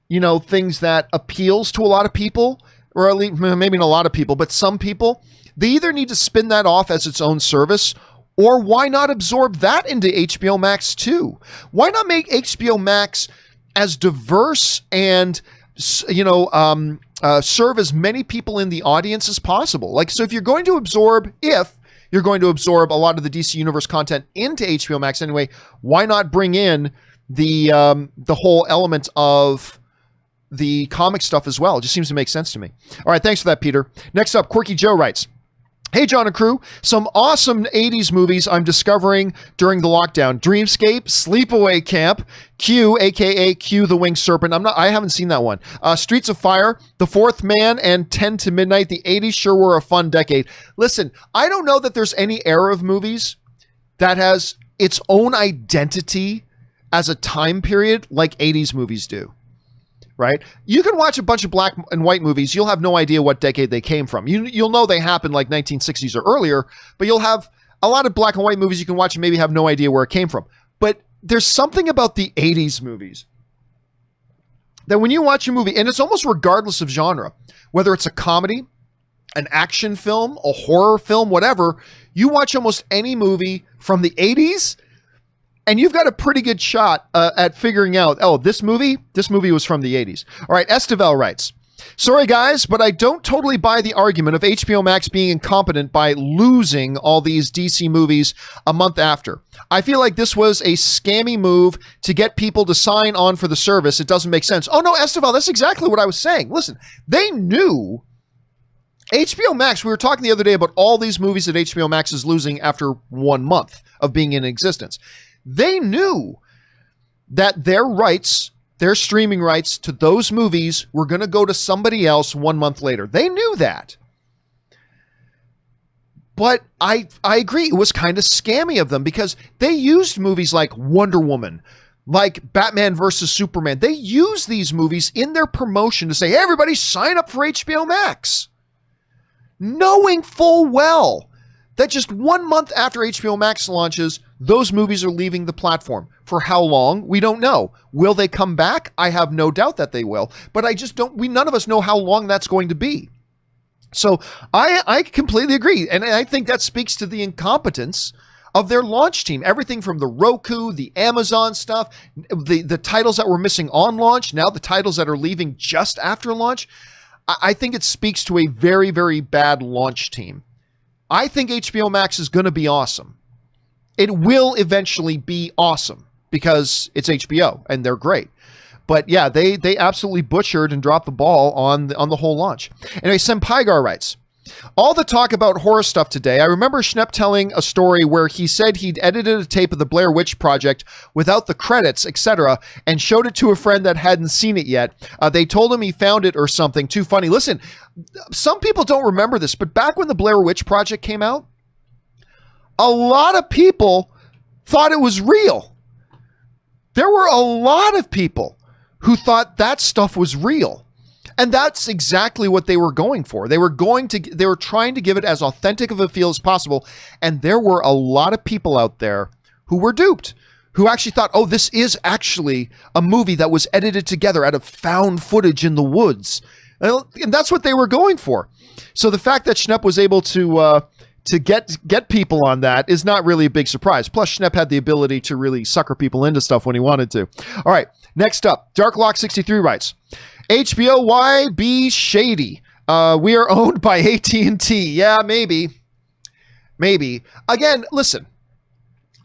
things that appeals to a lot of people, or at least maybe not a lot of people, but some people. They either need to spin that off as its own service, or why not absorb that into HBO Max too? Why not make HBO Max as diverse and, serve as many people in the audience as possible? Like, so if you're going to absorb a lot of the DC Universe content into HBO Max anyway, why not bring in the whole element of the comic stuff as well? It just seems to make sense to me. All right, thanks for that, Peter. Next up, Quirky Joe writes, hey, John and crew, some awesome 80s movies I'm discovering during the lockdown. Dreamscape, Sleepaway Camp, Q, aka Q the Winged Serpent. I haven't seen that one. Streets of Fire, The Fourth Man, and 10 to Midnight. The 80s sure were a fun decade. Listen, I don't know that there's any era of movies that has its own identity as a time period like 80s movies do. Right? You can watch a bunch of black and white movies. You'll have no idea what decade they came from. You'll know they happened like 1960s or earlier, but you'll have a lot of black and white movies you can watch and maybe have no idea where it came from. But there's something about the 80s movies that when you watch a movie, and it's almost regardless of genre, whether it's a comedy, an action film, a horror film, whatever, you watch almost any movie from the 80s, and you've got a pretty good shot at figuring out, this movie was from the 80s. All right, Estevel writes, sorry guys, but I don't totally buy the argument of HBO Max being incompetent by losing all these DC movies a month after. I feel like this was a scammy move to get people to sign on for the service. It doesn't make sense. Oh no, Estevel, that's exactly what I was saying. Listen, they knew HBO Max, we were talking the other day about all these movies that HBO Max is losing after 1 month of being in existence. They knew that their streaming rights to those movies were going to go to somebody else 1 month later. They knew that. But I agree, it was kind of scammy of them because they used movies like Wonder Woman, like Batman versus Superman. They use these movies in their promotion to say, hey, everybody sign up for HBO Max, knowing full well that just 1 month after HBO Max launches, those movies are leaving the platform. For how long? We don't know. Will they come back? I have no doubt that they will, but none of us know how long that's going to be. So I completely agree. And I think that speaks to the incompetence of their launch team. Everything from the Roku, the Amazon stuff, the titles that were missing on launch, now the titles that are leaving just after launch. I think it speaks to a very, very bad launch team. I think HBO Max is going to be awesome. It will eventually be awesome because it's HBO and they're great. But yeah, they absolutely butchered and dropped the ball on the whole launch. Anyway, Sempaigar writes, all the talk about horror stuff today, I remember Schnepp telling a story where he said he'd edited a tape of the Blair Witch Project without the credits, etc., and showed it to a friend that hadn't seen it yet. They told him he found it or something. Too funny. Listen, some people don't remember this, but back when the Blair Witch Project came out, a lot of people thought it was real. There were a lot of people who thought that stuff was real. And that's exactly what they were going for. They were trying to give it as authentic of a feel as possible. And there were a lot of people out there who were duped, who actually thought, oh, this is actually a movie that was edited together out of found footage in the woods. And that's what they were going for. So the fact that Schnepp was able to get people on that is not really a big surprise. Plus, Schnepp had the ability to really sucker people into stuff when he wanted to. All right, next up, Darklock63 writes, HBO, why be shady? We are owned by AT&T. Yeah, maybe. Again, listen,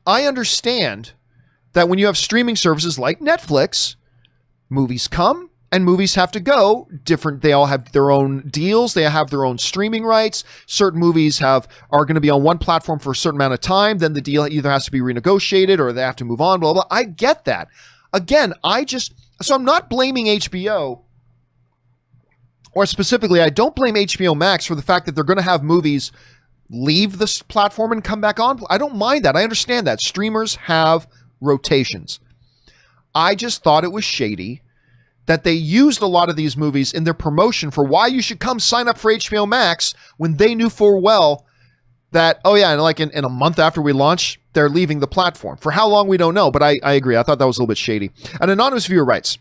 I understand that when you have streaming services like Netflix, movies come and movies have to go. They all have their own deals. They have their own streaming rights. Certain movies are going to be on one platform for a certain amount of time. Then the deal either has to be renegotiated or they have to move on, blah, blah. I get that. Again, so I'm not blaming HBO, or specifically, I don't blame HBO Max for the fact that they're going to have movies leave this platform and come back on. I don't mind that. I understand that. Streamers have rotations. I just thought it was shady that they used a lot of these movies in their promotion for why you should come sign up for HBO Max when they knew full well that, oh yeah, and like in a month after we launch, they're leaving the platform. For how long, we don't know, but I agree. I thought that was a little bit shady. An anonymous viewer writes,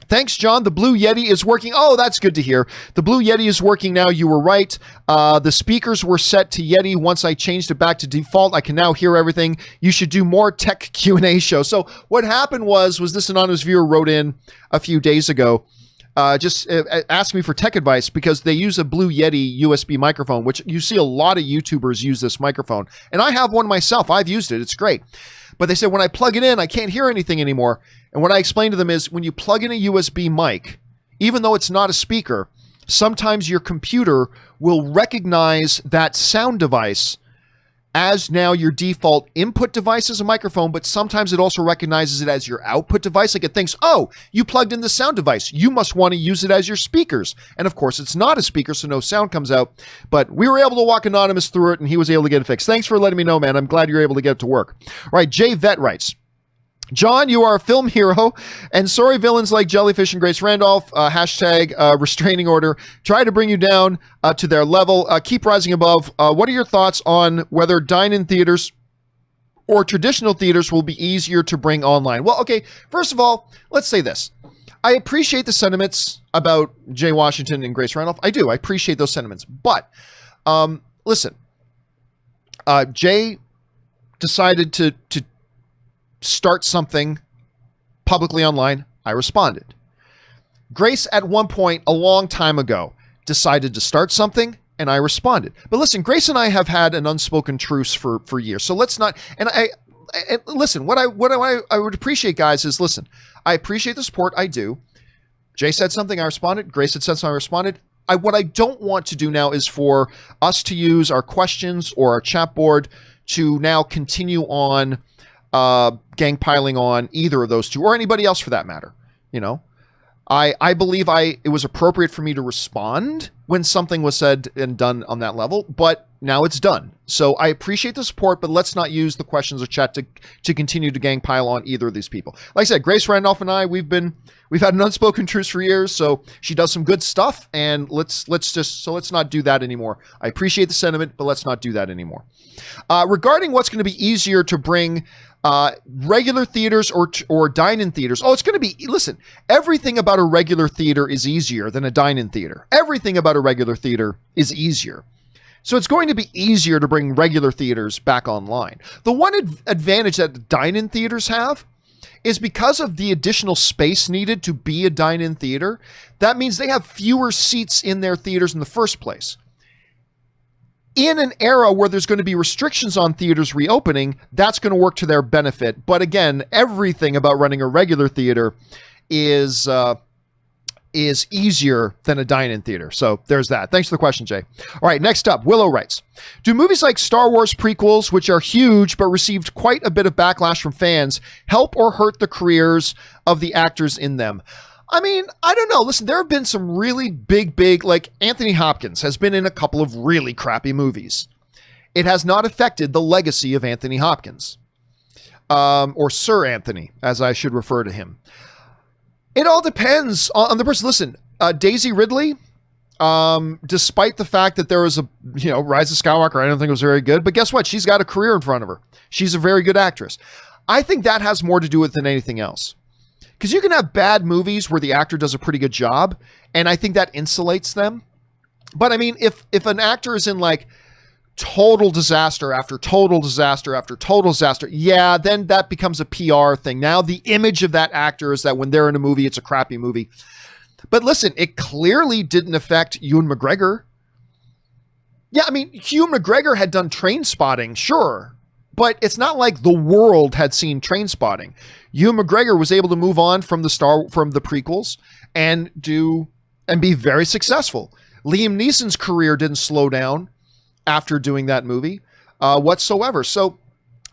thanks, John. The Blue Yeti is working. Oh, that's good to hear. The Blue Yeti is working now. You were right. The speakers were set to Yeti. Once I changed it back to default, I can now hear everything. You should do more tech Q&A show. So what happened was this anonymous viewer wrote in a few days ago, just asking me for tech advice because they use a Blue Yeti USB microphone, which you see a lot of YouTubers use this microphone. And I have one myself. I've used it. It's great. But they said, when I plug it in, I can't hear anything anymore. And what I explained to them is when you plug in a USB mic, even though it's not a speaker, sometimes your computer will recognize that sound device as now your default input device as a microphone, but sometimes it also recognizes it as your output device. Like it thinks, oh, you plugged in the sound device. You must want to use it as your speakers. And of course, it's not a speaker, so no sound comes out. But we were able to walk Anonymous through it, and he was able to get it fixed. Thanks for letting me know, man. I'm glad you're able to get it to work. All right, Jay Vet writes, John, you are a film hero, and sorry villains like Jellyfish and Grace Randolph, hashtag restraining order, try to bring you down to their level. Keep rising above. What are your thoughts on whether dine-in theaters or traditional theaters will be easier to bring online? Well, okay, first of all, let's say this. I appreciate the sentiments about Jay Washington and Grace Randolph. I do. I appreciate those sentiments. But listen, Jay decided to start something publicly online. I responded. Grace, at one point a long time ago, decided to start something, and I responded. But listen, Grace and I have had an unspoken truce for years. So let's not. And I listen. What I would appreciate, guys, is listen. I appreciate the support. I do. Jay said something, I responded. Grace had said something, I responded. What I don't want to do now is for us to use our questions or our chat board to now continue on gang piling on either of those two or anybody else for that matter. You know, I believe it was appropriate for me to respond when something was said and done on that level, but now it's done. So I appreciate the support, but let's not use the questions or chat to continue to gang pile on either of these people. Like I said, Grace Randolph and I, we've had an unspoken truce for years, so she does some good stuff, and let's not do that anymore. I appreciate the sentiment, but let's not do that anymore. Regarding what's going to be easier to bring regular theaters or dine-in theaters. Oh, it's going to be, listen, everything about a regular theater is easier than a dine-in theater. Everything about a regular theater is easier. So it's going to be easier to bring regular theaters back online. The one advantage that dine-in theaters have is because of the additional space needed to be a dine-in theater. That means they have fewer seats in their theaters in the first place. In an era where there's going to be restrictions on theaters reopening, that's going to work to their benefit. But again, everything about running a regular theater is easier than a dine-in theater. So there's that. Thanks for the question, Jay. All right, next up, Willow writes, do movies like Star Wars prequels, which are huge but received quite a bit of backlash from fans, help or hurt the careers of the actors in them? I mean, I don't know. Listen, there have been some really big, like Anthony Hopkins has been in a couple of really crappy movies. It has not affected the legacy of Anthony Hopkins, or Sir Anthony, as I should refer to him. It all depends on the person. Listen, Daisy Ridley, despite the fact that there was a, Rise of Skywalker, I don't think it was very good, but guess what? She's got a career in front of her. She's a very good actress. I think that has more to do with it than anything else. Because you can have bad movies where the actor does a pretty good job, and I think that insulates them. But I mean, if an actor is in like total disaster after total disaster after total disaster, yeah, then that becomes a PR thing. Now the image of that actor is that when they're in a movie, it's a crappy movie. But listen, it clearly didn't affect Ewan McGregor. Yeah, I mean, Ewan McGregor had done Trainspotting, sure. But it's not like the world had seen Trainspotting. Ewan McGregor was able to move on from the prequels and be very successful. Liam Neeson's career didn't slow down after doing that movie whatsoever. So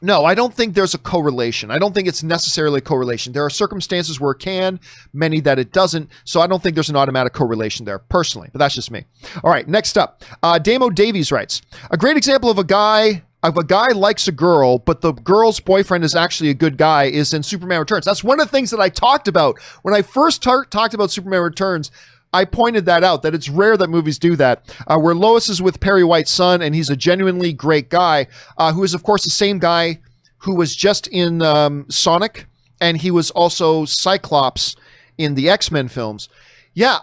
no, I don't think there's a correlation. I don't think it's necessarily a correlation. There are circumstances where it can, many that it doesn't. So I don't think there's an automatic correlation there personally, but that's just me. All right, next up, Damo Davies writes, a great example of a guy likes a girl, but the girl's boyfriend is actually a good guy is in Superman Returns. That's one of the things that I talked about when I first talked about Superman Returns. I pointed that out, that it's rare that movies do that, where Lois is with Perry White's son, and he's a genuinely great guy, who is, of course, the same guy who was just in Sonic, and he was also Cyclops in the X-Men films. Yeah,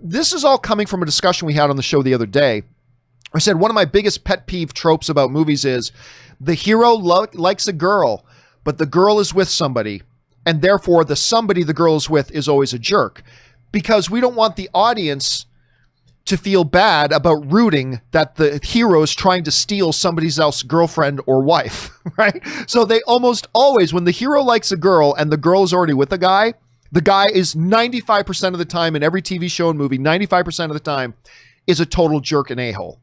this is all coming from a discussion we had on the show the other day. I said one of my biggest pet peeve tropes about movies is the hero likes a girl, but the girl is with somebody, and therefore the somebody the girl is with is always a jerk. Because we don't want the audience to feel bad about rooting that the hero is trying to steal somebody else's girlfriend or wife, right? So they almost always, when the hero likes a girl and the girl is already with a guy, the guy is 95% of the time in every TV show and movie, 95% of the time is a total jerk and a-hole.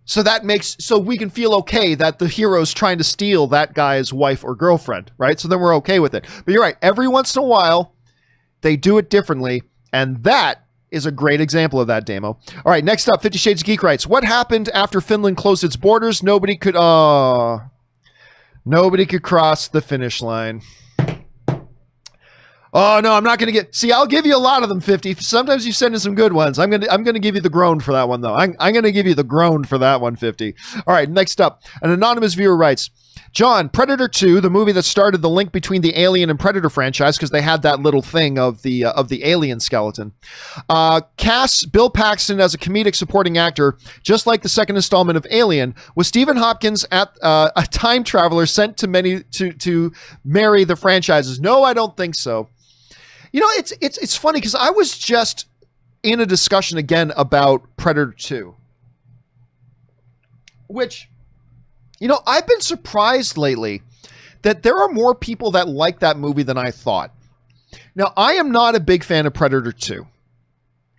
So we can feel okay that the hero's trying to steal that guy's wife or girlfriend, right? So then we're okay with it. But you're right. Every once in a while, they do it differently. And that is a great example of that, Damo. All right, next up, 50 Shades of Geek writes, what happened after Finland closed its borders? Nobody could cross the finish line. Oh, no, I'm not going to see, I'll give you a lot of them, 50. Sometimes you send in some good ones. I'm going to give you the groan for that one, though. I'm going to give you the groan for that one, 50. All right, next up, an anonymous viewer writes, John, Predator 2, the movie that started the link between the Alien and Predator franchise, because they had that little thing of the alien skeleton. Casts Bill Paxton as a comedic supporting actor, just like the second installment of Alien. Was Stephen Hopkins a time traveler sent to marry the franchises? No, I don't think so. It's funny because I was just in a discussion again about Predator 2, which, I've been surprised lately that there are more people that like that movie than I thought. Now, I am not a big fan of Predator 2.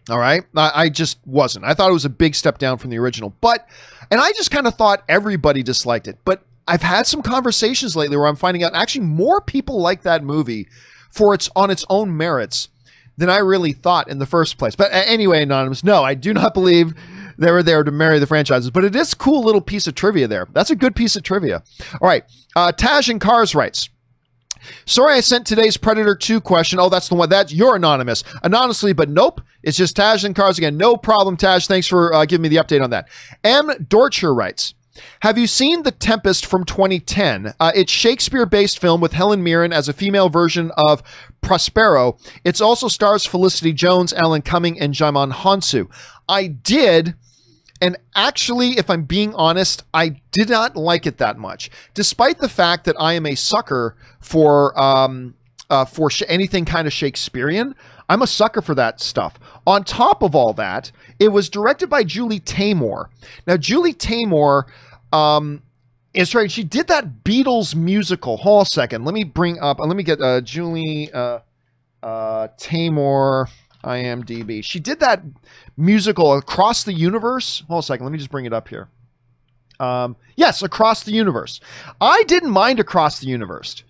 All right. I just wasn't. I thought it was a big step down from the original, and I just kind of thought everybody disliked it. But I've had some conversations lately where I'm finding out actually more people like that movie for on its own merits than I really thought in the first place. But anyway, Anonymous, no, I do not believe they were there to marry the franchises, but it is a cool little piece of trivia there. That's a good piece of trivia. All right. Taj and Cars writes, sorry I sent today's Predator 2 question. Oh, that's the one. You're anonymous. Anonymously, but nope. It's just Taj and Cars again. No problem, Taj. Thanks for giving me the update on that. M. Dorcher writes, have you seen The Tempest from 2010? It's Shakespeare-based film with Helen Mirren as a female version of Prospero. It also stars Felicity Jones, Alan Cumming, and Djimon Hounsou. I did, and actually, if I'm being honest, I did not like it that much, despite the fact that I am a sucker for anything kind of Shakespearean. I'm a sucker for that stuff. On top of all that, it was directed by Julie Taymor. Now, Julie Taymor is right. She did that Beatles musical. Hold on a second. Let me get Julie Taymor IMDb. She did that musical Across the Universe. Hold on a second. Let me just bring it up here. Yes, Across the Universe. I didn't mind Across the Universe.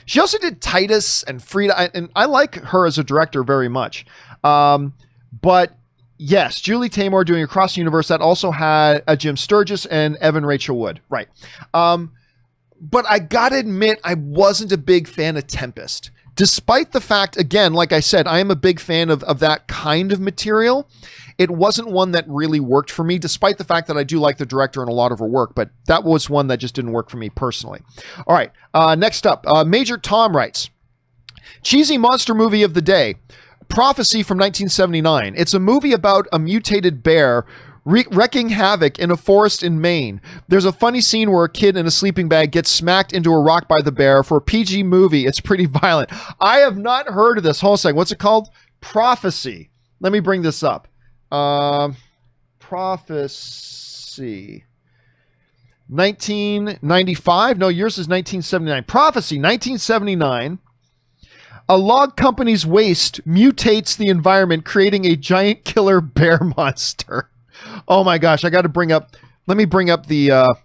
She also did Titus and Frida, and I like her as a director very much. But yes, Julie Taymor doing Across the Universe. That also had Jim Sturgis and Evan Rachel Wood. Right. But I gotta admit, I wasn't a big fan of Tempest. Despite the fact, again, like I said, I am a big fan of that kind of material. It wasn't one that really worked for me, despite the fact that I do like the director and a lot of her work, but that was one that just didn't work for me personally. All right, next up, Major Tom writes, cheesy monster movie of the day, Prophecy from 1979. It's a movie about a mutated bear wreaking havoc in a forest in Maine. There's a funny scene where a kid in a sleeping bag gets smacked into a rock by the bear. For a PG movie, it's pretty violent. I have not heard of this. Hold on a second. What's it called? Prophecy. Let me bring this up. Prophecy. 1995? No, yours is 1979. Prophecy, 1979. A log company's waste mutates the environment, creating a giant killer bear monster. Oh my gosh, I got to bring up. Let me bring up the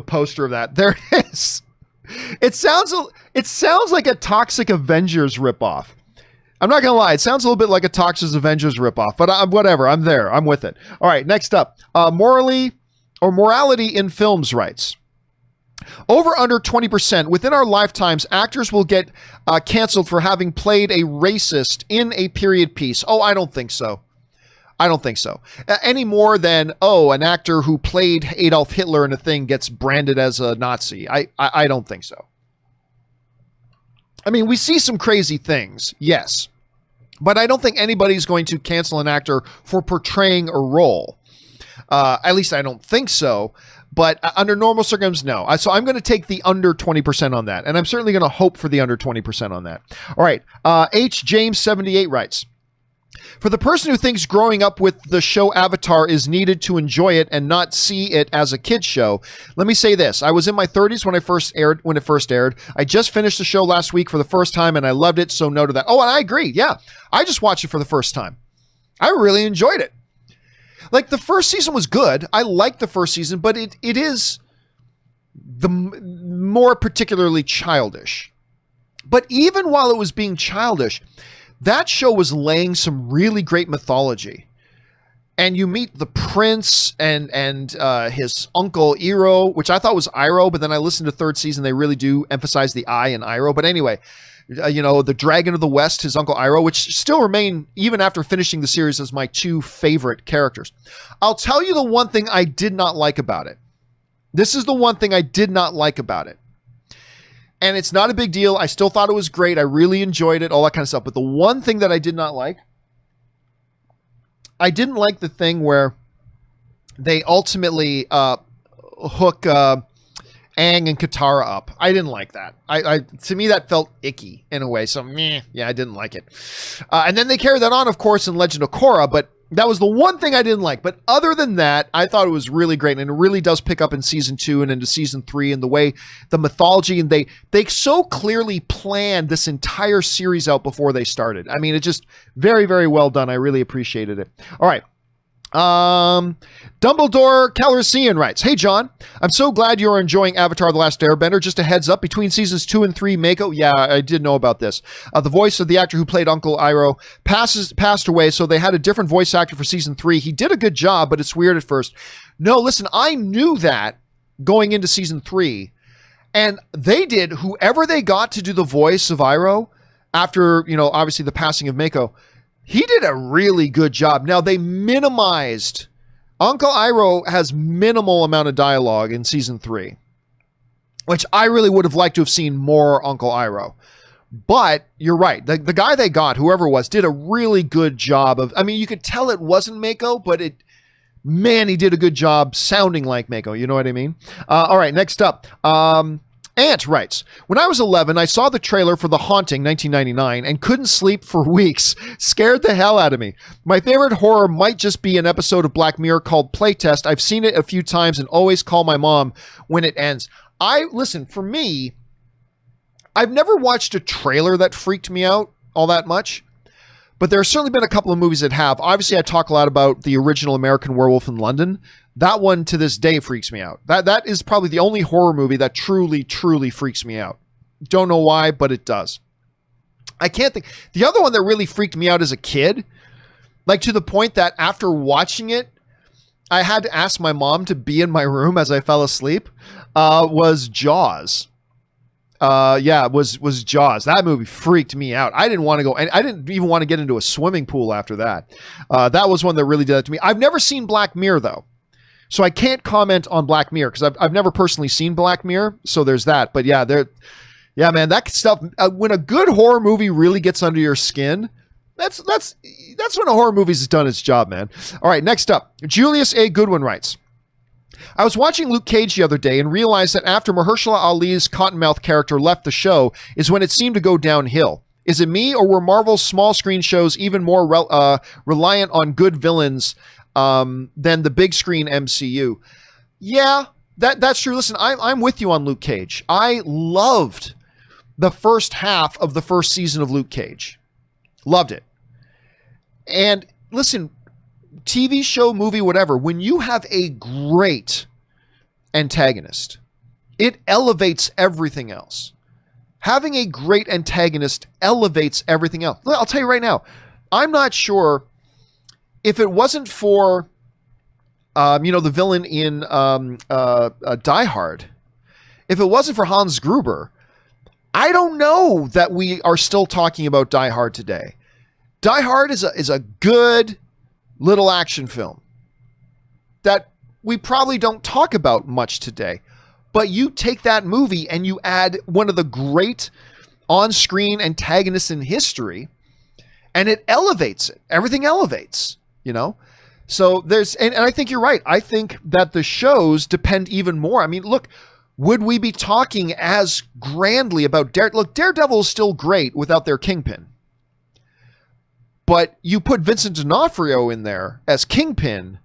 poster of that. There it is. It sounds like a Toxic Avengers ripoff. I'm not gonna lie, it sounds a little bit like a Toxic Avengers ripoff, but whatever. I'm there. I'm with it. All right, next up, morality in films writes. Over under 20%. Within our lifetimes, actors will get canceled for having played a racist in a period piece. Oh, I don't think so. I don't think so. Any more than, an actor who played Adolf Hitler in a thing gets branded as a Nazi. I don't think so. I mean, we see some crazy things, yes. But I don't think anybody's going to cancel an actor for portraying a role. At least I don't think so. But under normal circumstances, no. So I'm going to take the under 20% on that. And I'm certainly going to hope for the under 20% on that. All right. H. James 78 writes, for the person who thinks growing up with the show Avatar is needed to enjoy it and not see it as a kid's show, let me say this. I was in my 30s when it first aired. I just finished the show last week for the first time and I loved it, so no to that. Oh, and I agree. Yeah. I just watched it for the first time. I really enjoyed it. Like, the first season was good. I liked the first season, but it is the more particularly childish. But even while it was being childish, that show was laying some really great mythology. And you meet the prince and his uncle Iroh, which I thought was Iroh, but then I listened to third season. They really do emphasize the I in Iroh. But anyway, the Dragon of the West, his uncle Iroh, which still remain, even after finishing the series, as my two favorite characters. I'll tell you the one thing I did not like about it. This is the one thing I did not like about it. And it's not a big deal. I still thought it was great. I really enjoyed it, all that kind of stuff. But the one thing that I did not like, I didn't like the thing where they ultimately hook Aang and Katara up. I didn't like that. To me, that felt icky in a way. So, yeah, I didn't like it. And then they carried that on, of course, in Legend of Korra. But that was the one thing I didn't like. But other than that, I thought it was really great. And it really does pick up in season 2 and into season 3, and the way the mythology, and they so clearly planned this entire series out before they started. I mean, it's just very, very well done. I really appreciated it. All right. Dumbledore Calrissian writes, "Hey John, I'm so glad you're enjoying Avatar: The Last Airbender. Just a heads up, between seasons 2 and 3, Mako," yeah, I did know about this. "The voice of the actor who played Uncle Iroh passed away, so they had a different voice actor for season 3. He did a good job, but it's weird at first." No, listen, I knew that going into season 3, and they did, whoever they got to do the voice of Iroh after, obviously the passing of Mako, he did a really good job. Now, they minimized... Uncle Iroh has minimal amount of dialogue in season 3, which I really would have liked to have seen more Uncle Iroh. But you're right. The guy they got, whoever it was, did a really good job of... I mean, you could tell it wasn't Mako, but he did a good job sounding like Mako. You know what I mean? All right, next up. Ant writes, "When I was 11, I saw the trailer for The Haunting 1999 and couldn't sleep for weeks. Scared the hell out of me. My favorite horror might just be an episode of Black Mirror called Playtest. I've seen it a few times and always call my mom when it ends." Listen, for me, I've never watched a trailer that freaked me out all that much, but there have certainly been a couple of movies that have. Obviously, I talk a lot about the original American Werewolf in London. That one to this day freaks me out. That is probably the only horror movie that truly, truly freaks me out. Don't know why, but it does. I can't think. The other one that really freaked me out as a kid, like to the point that after watching it, I had to ask my mom to be in my room as I fell asleep, was Jaws. Was Jaws. That movie freaked me out. I didn't want to go, and I didn't even want to get into a swimming pool after that. That was one that really did that to me. I've never seen Black Mirror, though. So I can't comment on Black Mirror because I've never personally seen Black Mirror. So there's that. But yeah, man, that stuff. When a good horror movie really gets under your skin, that's when a horror movie's done its job, man. All right, next up, Julius A. Goodwin writes, "I was watching Luke Cage the other day and realized that after Mahershala Ali's Cottonmouth character left the show is when it seemed to go downhill. Is it me, or were Marvel's small screen shows even more reliant on good villains than the big screen MCU?" Yeah, that's true. Listen, I'm with you on Luke Cage. I loved the first half of the first season of Luke Cage. Loved it. And listen, TV show, movie, whatever, when you have a great antagonist, it elevates everything else. Having a great antagonist elevates everything else. I'll tell you right now, I'm not sure if it wasn't for, the villain in Die Hard, if it wasn't for Hans Gruber, I don't know that we are still talking about Die Hard today. Die Hard is a good little action film that we probably don't talk about much today. But you take that movie and you add one of the great on-screen antagonists in history, and it elevates it. Everything elevates, So and I think you're right. I think that the shows depend even more. I mean, look, would we be talking as grandly about Daredevil is still great without their Kingpin. But you put Vincent D'Onofrio in there as Kingpin,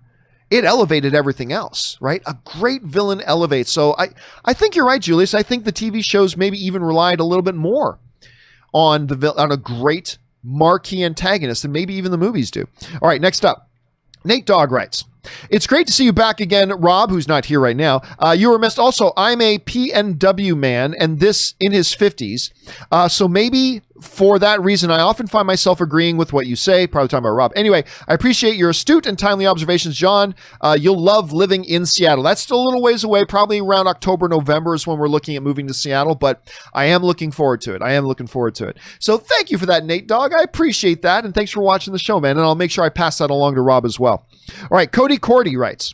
it elevated everything else, right? A great villain elevates. So I think you're right, Julius. I think the TV shows maybe even relied a little bit more on a great marquee antagonist than maybe even the movies do. All right, next up, Nate Dogg writes, "It's great to see you back again, Rob," who's not here right now. "You were missed. Also, I'm a PNW man, and this in his 50s. So maybe for that reason, I often find myself agreeing with what you say." Probably talking about Rob. "Anyway, I appreciate your astute and timely observations, John. You'll love living in Seattle." That's still a little ways away. Probably around October, November is when we're looking at moving to Seattle, but I am looking forward to it. So thank you for that, Nate Dogg. I appreciate that, and thanks for watching the show, man. And I'll make sure I pass that along to Rob as well. All right, Cody Cordy writes,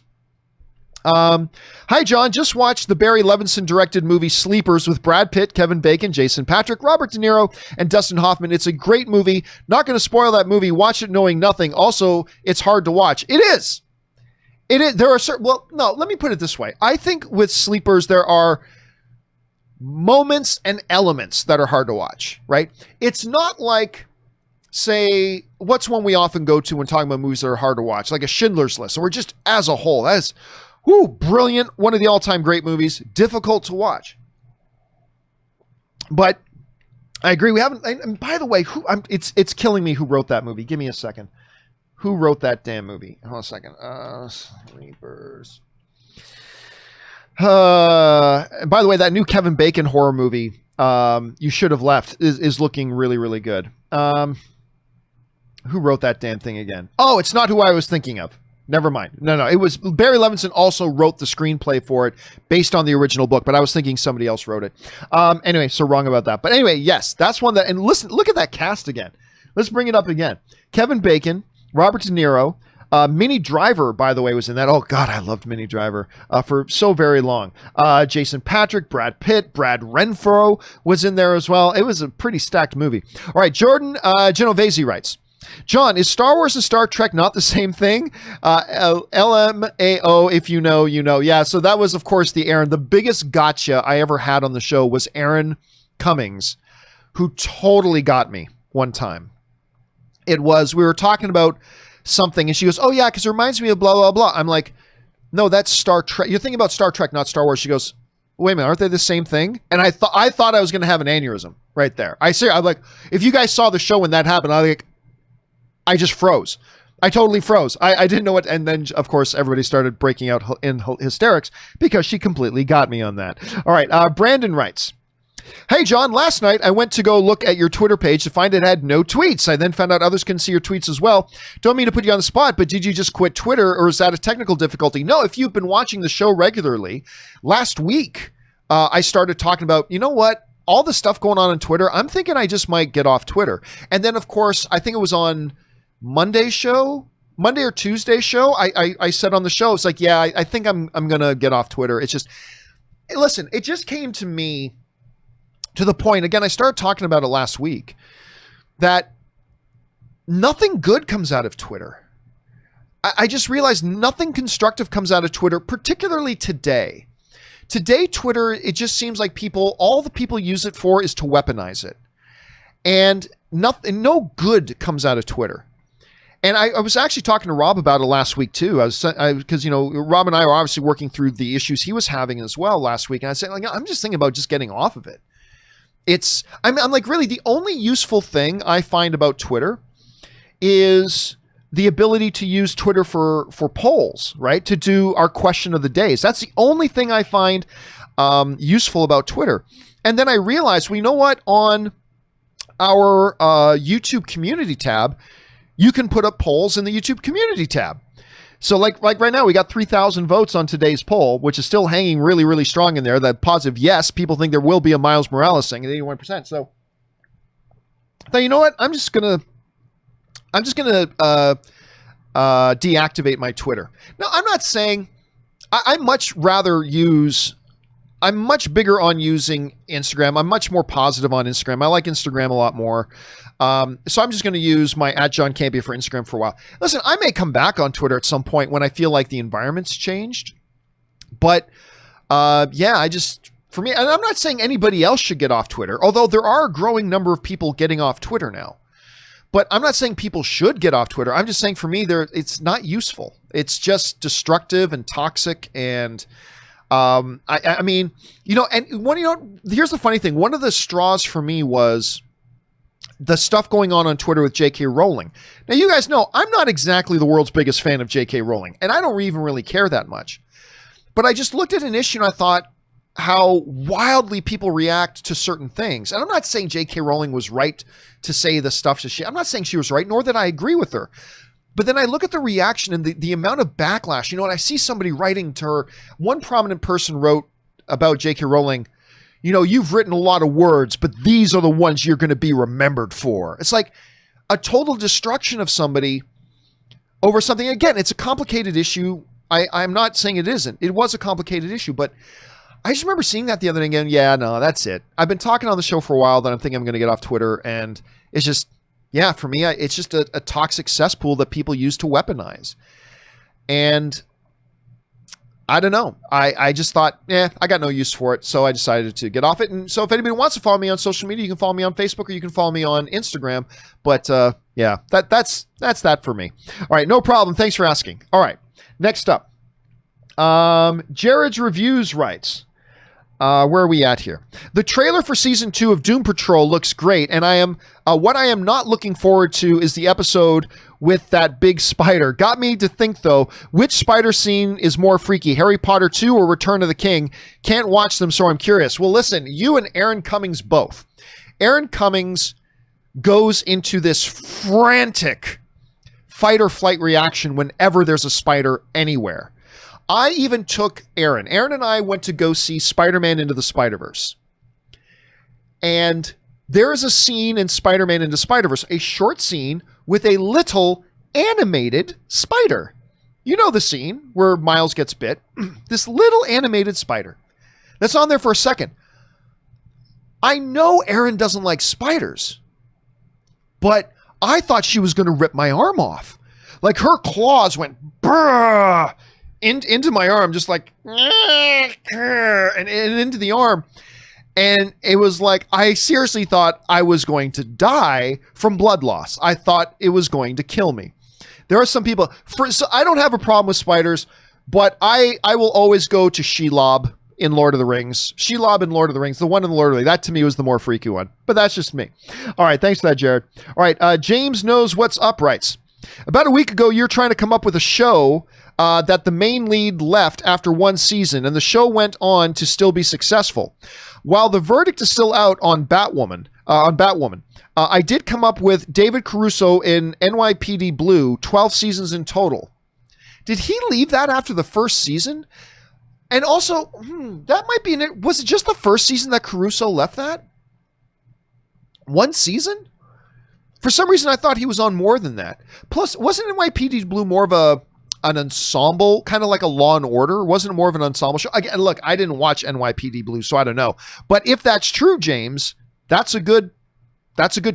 "Hi, John. Just watched the Barry Levinson directed movie Sleepers with Brad Pitt, Kevin Bacon, Jason Patric, Robert De Niro, and Dustin Hoffman. It's a great movie. Not going to spoil that movie. Watch it knowing nothing. Also, it's hard to watch." It is. There are certain, well, no, let me put it this way. I think with Sleepers, there are moments and elements that are hard to watch, right? It's not like, say, what's one we often go to when talking about movies that are hard to watch, like a Schindler's List, or just as a whole. That is, brilliant. One of the all-time great movies. Difficult to watch. But I agree. We haven't, and by the way, it's killing me who wrote that movie. Give me a second. Who wrote that damn movie? Hold on a second. Sleepers. By the way, that new Kevin Bacon horror movie, You Should Have Left, is looking really, really good. Who wrote that damn thing again? Oh, it's not who I was thinking of. Never mind. No. It was Barry Levinson also wrote the screenplay for it based on the original book, but I was thinking somebody else wrote it. Anyway, so wrong about that. But anyway, yes, that's one that, and listen, look at that cast again. Let's bring it up again. Kevin Bacon, Robert De Niro, Minnie Driver, by the way, was in that. Oh, God, I loved Minnie Driver for so very long. Jason Patrick, Brad Pitt, Brad Renfro was in there as well. It was a pretty stacked movie. All right, Jordan Genovese writes, John, is Star Wars and Star Trek not the same thing? LMAO, if you know, you know. Yeah, so that was, of course, the Aaron. The biggest gotcha I ever had on the show was Aaron Cummings, who totally got me one time. It was, we were talking about something, and she goes, oh, yeah, because it reminds me of blah, blah, blah. I'm like, no, that's Star Trek. You're thinking about Star Trek, not Star Wars. She goes, wait a minute, aren't they the same thing? And I thought I was going to have an aneurysm right there. I'm like, if you guys saw the show when that happened, I just froze. I totally froze. I didn't know what. And then, of course, everybody started breaking out in hysterics because she completely got me on that. All right. Brandon writes, hey, John, last night I went to go look at your Twitter page to find it had no tweets. I then found out others can see your tweets as well. Don't mean to put you on the spot, but did you just quit Twitter, or is that a technical difficulty? No, if you've been watching the show regularly, last week I started talking about, you know what? All the stuff going on Twitter, I'm thinking I just might get off Twitter. And then, of course, I think it was on Monday or Tuesday show, I said on the show, it's like, yeah, I think I'm going to get off Twitter. It's just, listen, it just came to me to the point, again, I started talking about it last week, that nothing good comes out of Twitter. I just realized nothing constructive comes out of Twitter, particularly today. Today, Twitter, it just seems like all the people use it for is to weaponize it. And no good comes out of Twitter. And I was actually talking to Rob about it last week too. Because, you know, Rob and I are obviously working through the issues he was having as well last week. And I said, like, I'm just thinking about just getting off of it. I'm like, really, the only useful thing I find about Twitter is the ability to use Twitter for polls, right? To do our question of the days. That's the only thing I find useful about Twitter. And then I realized, well, you know what? On our YouTube community tab, you can put up polls in the YouTube community tab. So like right now, we got 3,000 votes on today's poll, which is still hanging really, really strong in there. That positive yes, people think there will be a Miles Morales thing at 81%. So you know what? I'm just gonna deactivate my Twitter. Now, I'm not saying I'm much bigger on using Instagram. I'm much more positive on Instagram. I like Instagram a lot more. So I'm just going to use my @John Campea for Instagram for a while. Listen, I may come back on Twitter at some point when I feel like the environment's changed. But yeah, for me, and I'm not saying anybody else should get off Twitter, although there are a growing number of people getting off Twitter now. But I'm not saying people should get off Twitter. I'm just saying for me, it's not useful. It's just destructive and toxic. And I mean, you know, and here's the funny thing. One of the straws for me was the stuff going on Twitter with J.K. Rowling. Now, you guys know I'm not exactly the world's biggest fan of J.K. Rowling, and I don't even really care that much. But I just looked at an issue and I thought how wildly people react to certain things. And I'm not saying J.K. Rowling was right to say the stuff I'm not saying she was right, nor that I agree with her. But then I look at the reaction and the amount of backlash, you know, and I see somebody writing to her. One prominent person wrote about J.K. Rowling, you know, you've written a lot of words, but these are the ones you're going to be remembered for. It's like a total destruction of somebody over something. Again, it's a complicated issue. I'm not saying it isn't. It was a complicated issue, but I just remember seeing that the other day again. Yeah, no, that's it. I've been talking on the show for a while that I'm thinking I'm going to get off Twitter, and it's just, yeah, for me, it's just a toxic cesspool that people use to weaponize. And I don't know. I just thought, I got no use for it. So I decided to get off it. And so if anybody wants to follow me on social media, you can follow me on Facebook or you can follow me on Instagram. But yeah, that's that for me. All right, no problem. Thanks for asking. All right, next up. Jared's Reviews writes, Where are we at here? The trailer for season 2 of Doom Patrol looks great, and what I am not looking forward to is the episode with that big spider. Got me to think, though, which spider scene is more freaky, Harry Potter 2 or Return of the King? Can't watch them, so I'm curious. Well, listen, you and Aaron Cummings both. Aaron Cummings goes into this frantic fight or flight reaction whenever there's a spider anywhere. I even took Aaron. Aaron and I went to go see Spider-Man Into the Spider-Verse. And there is a scene in Spider-Man Into Spider-Verse, a short scene with a little animated spider. You know the scene where Miles gets bit. This little animated spider that's on there for a second. I know Aaron doesn't like spiders, but I thought she was going to rip my arm off. Like her claws went brrr, into my arm, just like, and into the arm. And it was like, I seriously thought I was going to die from blood loss. I thought it was going to kill me. There are some people, so I don't have a problem with spiders, but I will always go to Shelob in Lord of the Rings. Shelob in Lord of the Rings, the one in the Lord of the Rings. That to me was the more freaky one, but that's just me. All right, thanks for that, Jared. All right, James Knows What's Up writes, about a week ago, you're trying to come up with a show that the main lead left after one season, and the show went on to still be successful. While the verdict is still out on Batwoman, I did come up with David Caruso in NYPD Blue, 12 seasons in total. Did he leave that after the first season? And also, that might be was it just the first season that Caruso left that? One season? For some reason, I thought he was on more than that. Plus, wasn't NYPD Blue more of an ensemble, kind of like a Law and Order? Wasn't it more of an ensemble show? Again, look, I didn't watch NYPD Blue, so I don't know. But if that's true, James, that's a good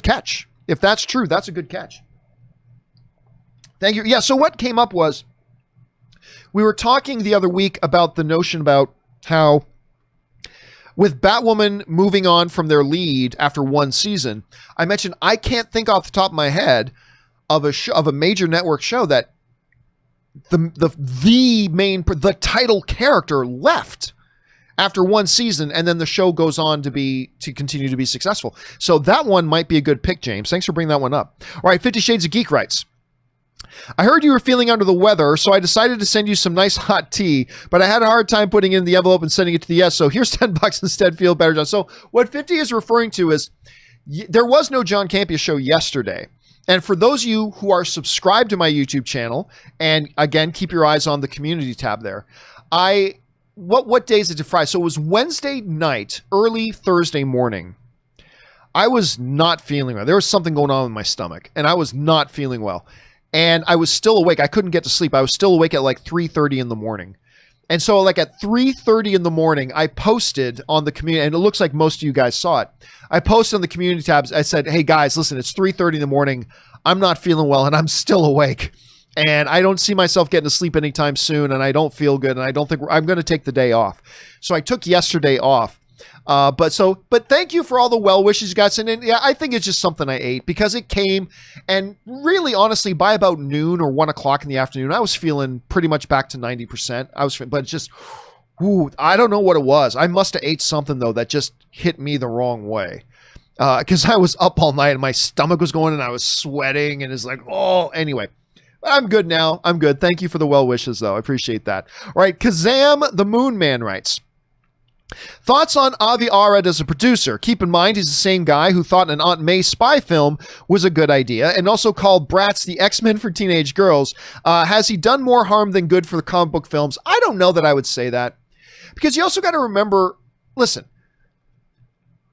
catch. If that's true, that's a good catch. Thank you. Yeah, so what came up was, we were talking the other week about the notion about how with Batwoman moving on from their lead after one season, I mentioned I can't think off the top of my head of a major network show that the title character left after one season, and then the show goes on to continue to be successful. So that one might be a good pick, James. Thanks for bringing that one up. All right, 50 Shades of Geek writes, I heard you were feeling under the weather, so I decided to send you some nice hot tea, but I had a hard time putting it in the envelope and sending it to the yes, so here's $10 instead. Feel better, John. So what 50 is referring to is there was no John Campea Show yesterday. And for those of you who are subscribed to my YouTube channel, and again, keep your eyes on the community tab there, what day is it to Friday? So it was Wednesday night, early Thursday morning. I was not feeling well. There was something going on with my stomach, and I was not feeling well. And I was still awake. I couldn't get to sleep. I was still awake at like 3:30 in the morning. And so like at 3:30 in the morning, I posted on the community, and it looks like most of you guys saw it. I posted on the community tabs. I said, hey guys, listen, it's 3:30 in the morning. I'm not feeling well and I'm still awake. And I don't see myself getting to sleep anytime soon. And I don't feel good. And I don't think I'm going to take the day off. So I took yesterday off. But thank you for all the well wishes you guys sent in. Yeah, I think it's just something I ate because it came, and really, honestly, by about noon or 1 o'clock in the afternoon, I was feeling pretty much back to 90%. But just, I don't know what it was. I must have ate something though that just hit me the wrong way. Because I was up all night and my stomach was going and I was sweating and it's like, anyway. I'm good now. I'm good. Thank you for the well wishes though. I appreciate that. All right, Kazam the Moon Man writes, thoughts on Avi Arad as a producer? Keep in mind, he's the same guy who thought an Aunt May spy film was a good idea and also called Bratz the X-Men for teenage girls. Has he done more harm than good for the comic book films? I don't know that I would say that, because you also got to remember, listen,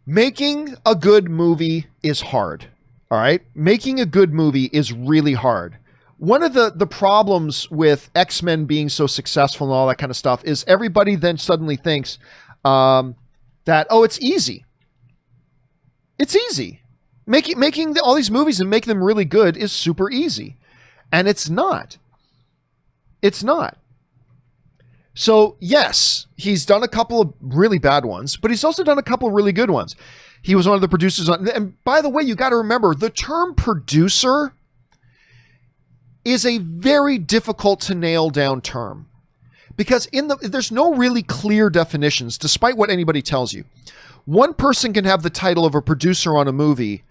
making a good movie is hard. All right. Making a good movie is really hard. One of the problems with X-Men being so successful and all that kind of stuff is everybody then suddenly thinks, that, it's easy. It's easy. Making all these movies and making them really good is super easy. And it's not. It's not. So, yes, he's done a couple of really bad ones, but he's also done a couple of really good ones. He was one of the producers on, and by the way, you got to remember, the term producer is a very difficult to nail down term. Because there's no really clear definitions, despite what anybody tells you. One person can have the title of a producer on a movie,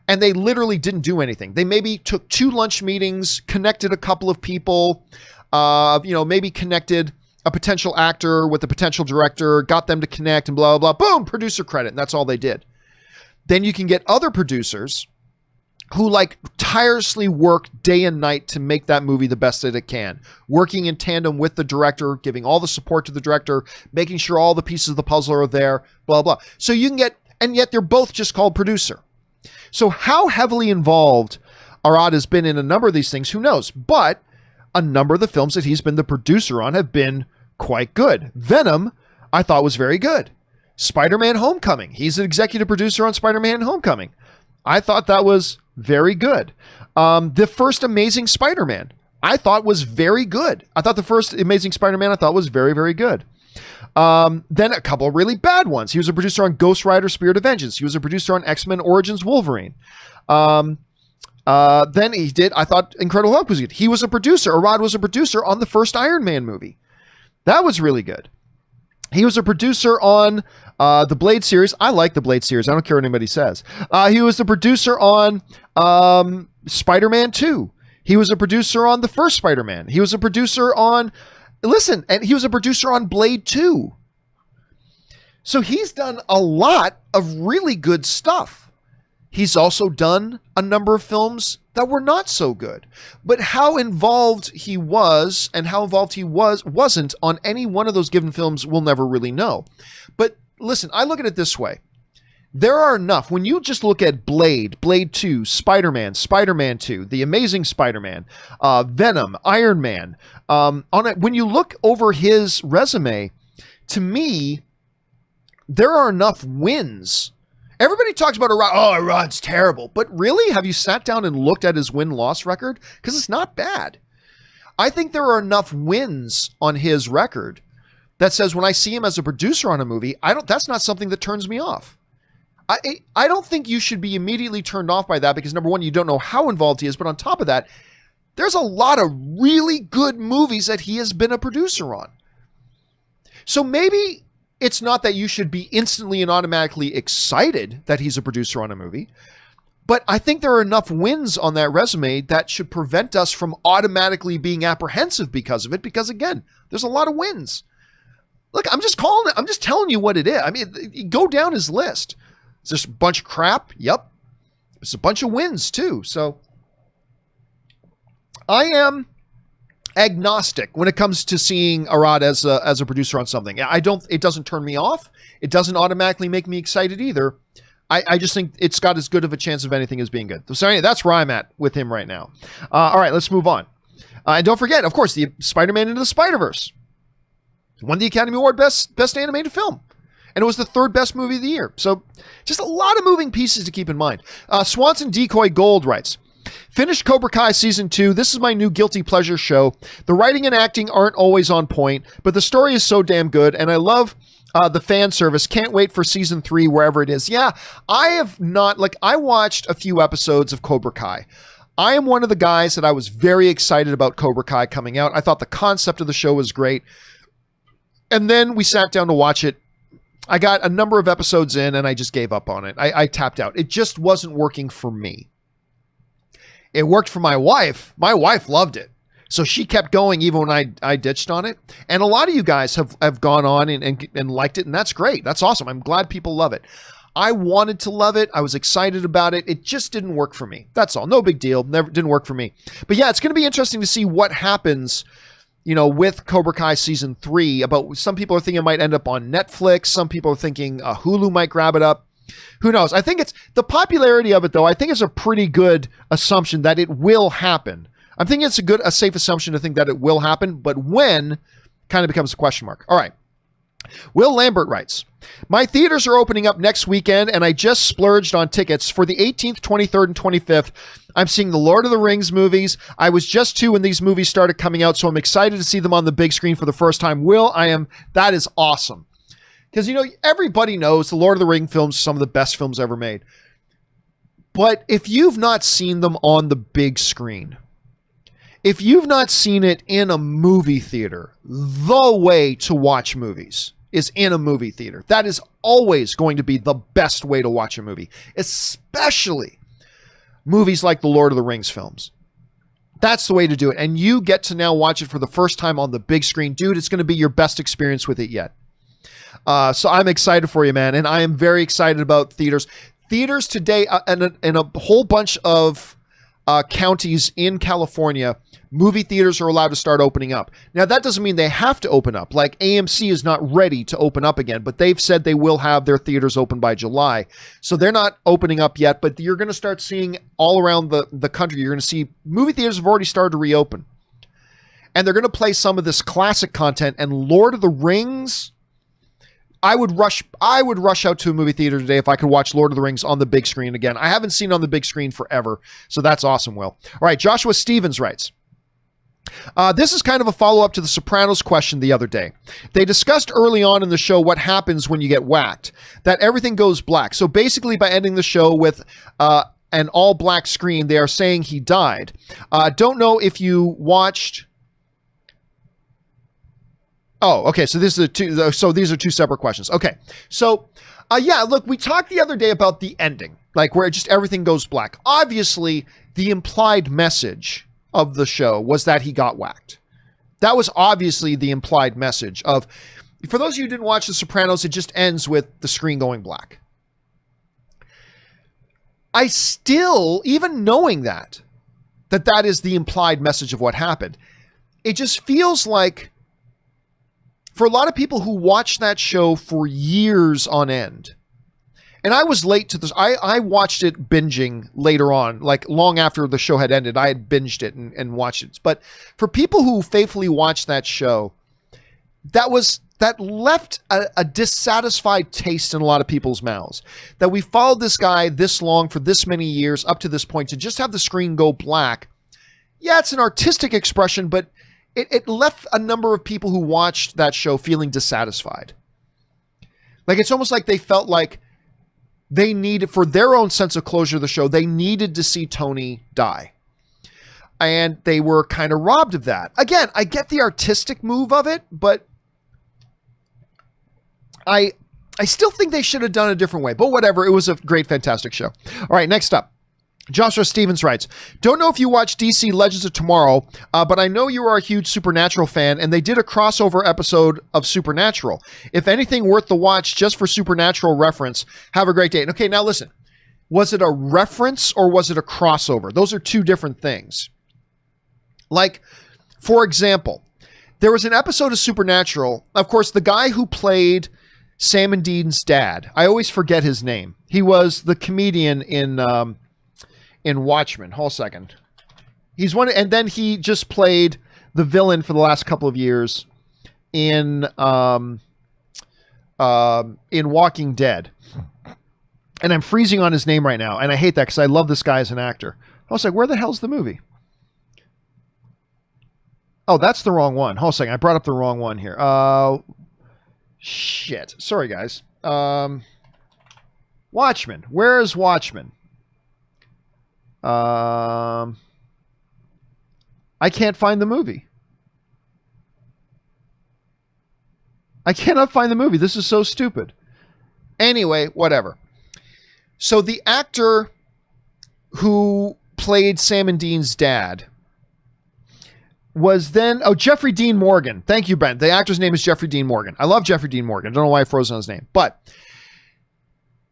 and they literally didn't do anything. They maybe took 2 lunch meetings, connected a couple of people, maybe connected a potential actor with a potential director, got them to connect and blah, blah, blah, boom, producer credit. And that's all they did. Then you can get other producers who tirelessly work day and night to make that movie the best that it can, working in tandem with the director, giving all the support to the director, making sure all the pieces of the puzzle are there, blah, blah. So you can and yet they're both just called producer. So how heavily involved Arad has been in a number of these things, who knows? But a number of the films that he's been the producer on have been quite good. Venom, I thought, was very good. Spider-Man Homecoming, he's an executive producer on Spider-Man Homecoming. I thought that was very good. The first Amazing Spider-Man, I thought was very good. I thought the first Amazing Spider-Man, I thought was very, very good. Then a couple of really bad ones. He was a producer on Ghost Rider, Spirit of Vengeance. He was a producer on X-Men Origins Wolverine. Then he did, I thought Incredible Hulk was good. He was a producer. Arad was a producer on the first Iron Man movie. That was really good. He was a producer on the Blade series. I like the Blade series. I don't care what anybody says. He was the producer on Spider-Man 2. He was a producer on the first Spider-Man. He was a producer on, and he was a producer on Blade 2. So he's done a lot of really good stuff. He's also done a number of films that were not so good. But how involved he was and how involved he wasn't on any one of those given films, we'll never really know. But listen, I look at it this way. There are enough. When you just look at Blade, Blade 2, Spider-Man, Spider-Man 2, The Amazing Spider-Man, Venom, Iron Man, when you look over his resume, to me, there are enough wins. Everybody talks about Arad. Oh, Arad's terrible. But really, have you sat down and looked at his win-loss record? Because it's not bad. I think there are enough wins on his record that says when I see him as a producer on a movie, that's not something that turns me off. I don't think you should be immediately turned off by that because, number one, you don't know how involved he is. But on top of that, there's a lot of really good movies that he has been a producer on. So maybe it's not that you should be instantly and automatically excited that he's a producer on a movie, but I think there are enough wins on that resume that should prevent us from automatically being apprehensive because of it. Because again, there's a lot of wins. Look, I'm just telling you what it is. I mean, go down his list. Is this a bunch of crap? Yep. It's a bunch of wins too. So I am agnostic when it comes to seeing Arad as a producer on something. It doesn't turn me off. It doesn't automatically make me excited either. I just think it's got as good of a chance of anything as being good. So anyway, that's where I'm at with him right now. All right, let's move on. And don't forget, of course, the Spider-Man Into the Spider-Verse won the Academy Award Best Animated Film. And it was the 3rd best movie of the year. So just a lot of moving pieces to keep in mind. Swanson Decoy Gold writes, finished Cobra Kai Season 2. This is my new guilty pleasure show. The writing and acting aren't always on point, but the story is so damn good, and I love the fan service. Can't wait for Season 3, wherever it is. Yeah, I have not, I watched a few episodes of Cobra Kai. I am one of the guys that I was very excited about Cobra Kai coming out. I thought the concept of the show was great. And then we sat down to watch it. I got a number of episodes in, and I just gave up on it. I tapped out. It just wasn't working for me. It worked for my wife. My wife loved it. So she kept going even when I ditched on it. And a lot of you guys have gone on and liked it, and that's great. That's awesome. I'm glad people love it. I wanted to love it. I was excited about it. It just didn't work for me. That's all. No big deal. Didn't work for me. But yeah, it's going to be interesting to see what happens, with Cobra Kai Season 3. Some people are thinking it might end up on Netflix. Some people are thinking Hulu might grab it up. Who knows? I think it's the popularity of it, though. I think it's a pretty good assumption that it will happen. I'm thinking it's a safe assumption to think that it will happen, but when kind of becomes a question mark. All right. Will Lambert writes, my theaters are opening up next weekend, and I just splurged on tickets for the 18th, 23rd, and 25th. I'm seeing the Lord of the Rings movies. I was just 2 when these movies started coming out, so I'm excited to see them on the big screen for the first time. Will, that is awesome. Because, everybody knows the Lord of the Rings films are some of the best films ever made. But if you've not seen them on the big screen, If you've not seen it in a movie theater, the way to watch movies is in a movie theater. That is always going to be the best way to watch a movie, especially movies like the Lord of the Rings films. That's the way to do it. And you get to now watch it for the first time on the big screen. Dude, it's going to be your best experience with it yet. So I'm excited for you, man. And I am very excited about theaters. Theaters today, and a whole bunch of counties in California, movie theaters are allowed to start opening up. Now, that doesn't mean they have to open up. Like, AMC is not ready to open up again, but they've said they will have their theaters open by July. So they're not opening up yet, but you're going to start seeing all around the country, you're going to see movie theaters have already started to reopen. And they're going to play some of this classic content, and Lord of the Rings, I would rush out to a movie theater today if I could watch Lord of the Rings on the big screen again. I haven't seen it on the big screen forever, so that's awesome, Will. All right, Joshua Stevens writes, this is kind of a follow-up to the Sopranos question the other day. They discussed early on in the show what happens when you get whacked, that everything goes black. So basically, by ending the show with an all-black screen, they are saying he died. Don't know if you watched... Oh, okay. So these are two separate questions. Okay. So, yeah, look, we talked the other day about the ending, like where just everything goes black. Obviously, the implied message of the show was that he got whacked. That was obviously the implied message of, for those of you who didn't watch The Sopranos, it just ends with the screen going black. I still, even knowing that is the implied message of what happened, it just feels like, for a lot of people who watched that show for years on end, and I was late to this, I watched it binging later on, like long after the show had ended. I had binged it and watched it. But for people who faithfully watched that show, that left a dissatisfied taste in a lot of people's mouths. That we followed this guy this long for this many years up to this point to just have the screen go black. Yeah, it's an artistic expression, but it left a number of people who watched that show feeling dissatisfied. Like, it's almost like they felt like they needed, for their own sense of closure of the show, they needed to see Tony die. And they were kind of robbed of that. Again, I get the artistic move of it, but I still think they should have done it a different way. But whatever, it was a great, fantastic show. All right, next up. Joshua Stevens writes, don't know if you watch DC Legends of Tomorrow, but I know you are a huge Supernatural fan, and they did a crossover episode of Supernatural. If anything worth the watch just for Supernatural reference, have a great day. Okay, now listen, was it a reference or was it a crossover? Those are two different things. Like, for example, there was an episode of Supernatural, of course, the guy who played Sam and Dean's dad, I always forget his name. He was the comedian in Watchmen. Hold a second. He's one, and then he just played the villain for the last couple of years in Walking Dead. And I'm freezing on his name right now, and I hate that because I love this guy as an actor. I was like, where the hell's the movie? Oh, that's the wrong one. Hold a second. I brought up the wrong one here. Shit. Sorry, guys. Watchmen. Where is Watchmen? I can't find the movie. I cannot find the movie. This is so stupid. Anyway, whatever. So the actor who played Sam and Dean's dad was then... Oh, Jeffrey Dean Morgan. Thank you, Ben. The actor's name is Jeffrey Dean Morgan. I love Jeffrey Dean Morgan. I don't know why I froze on his name. But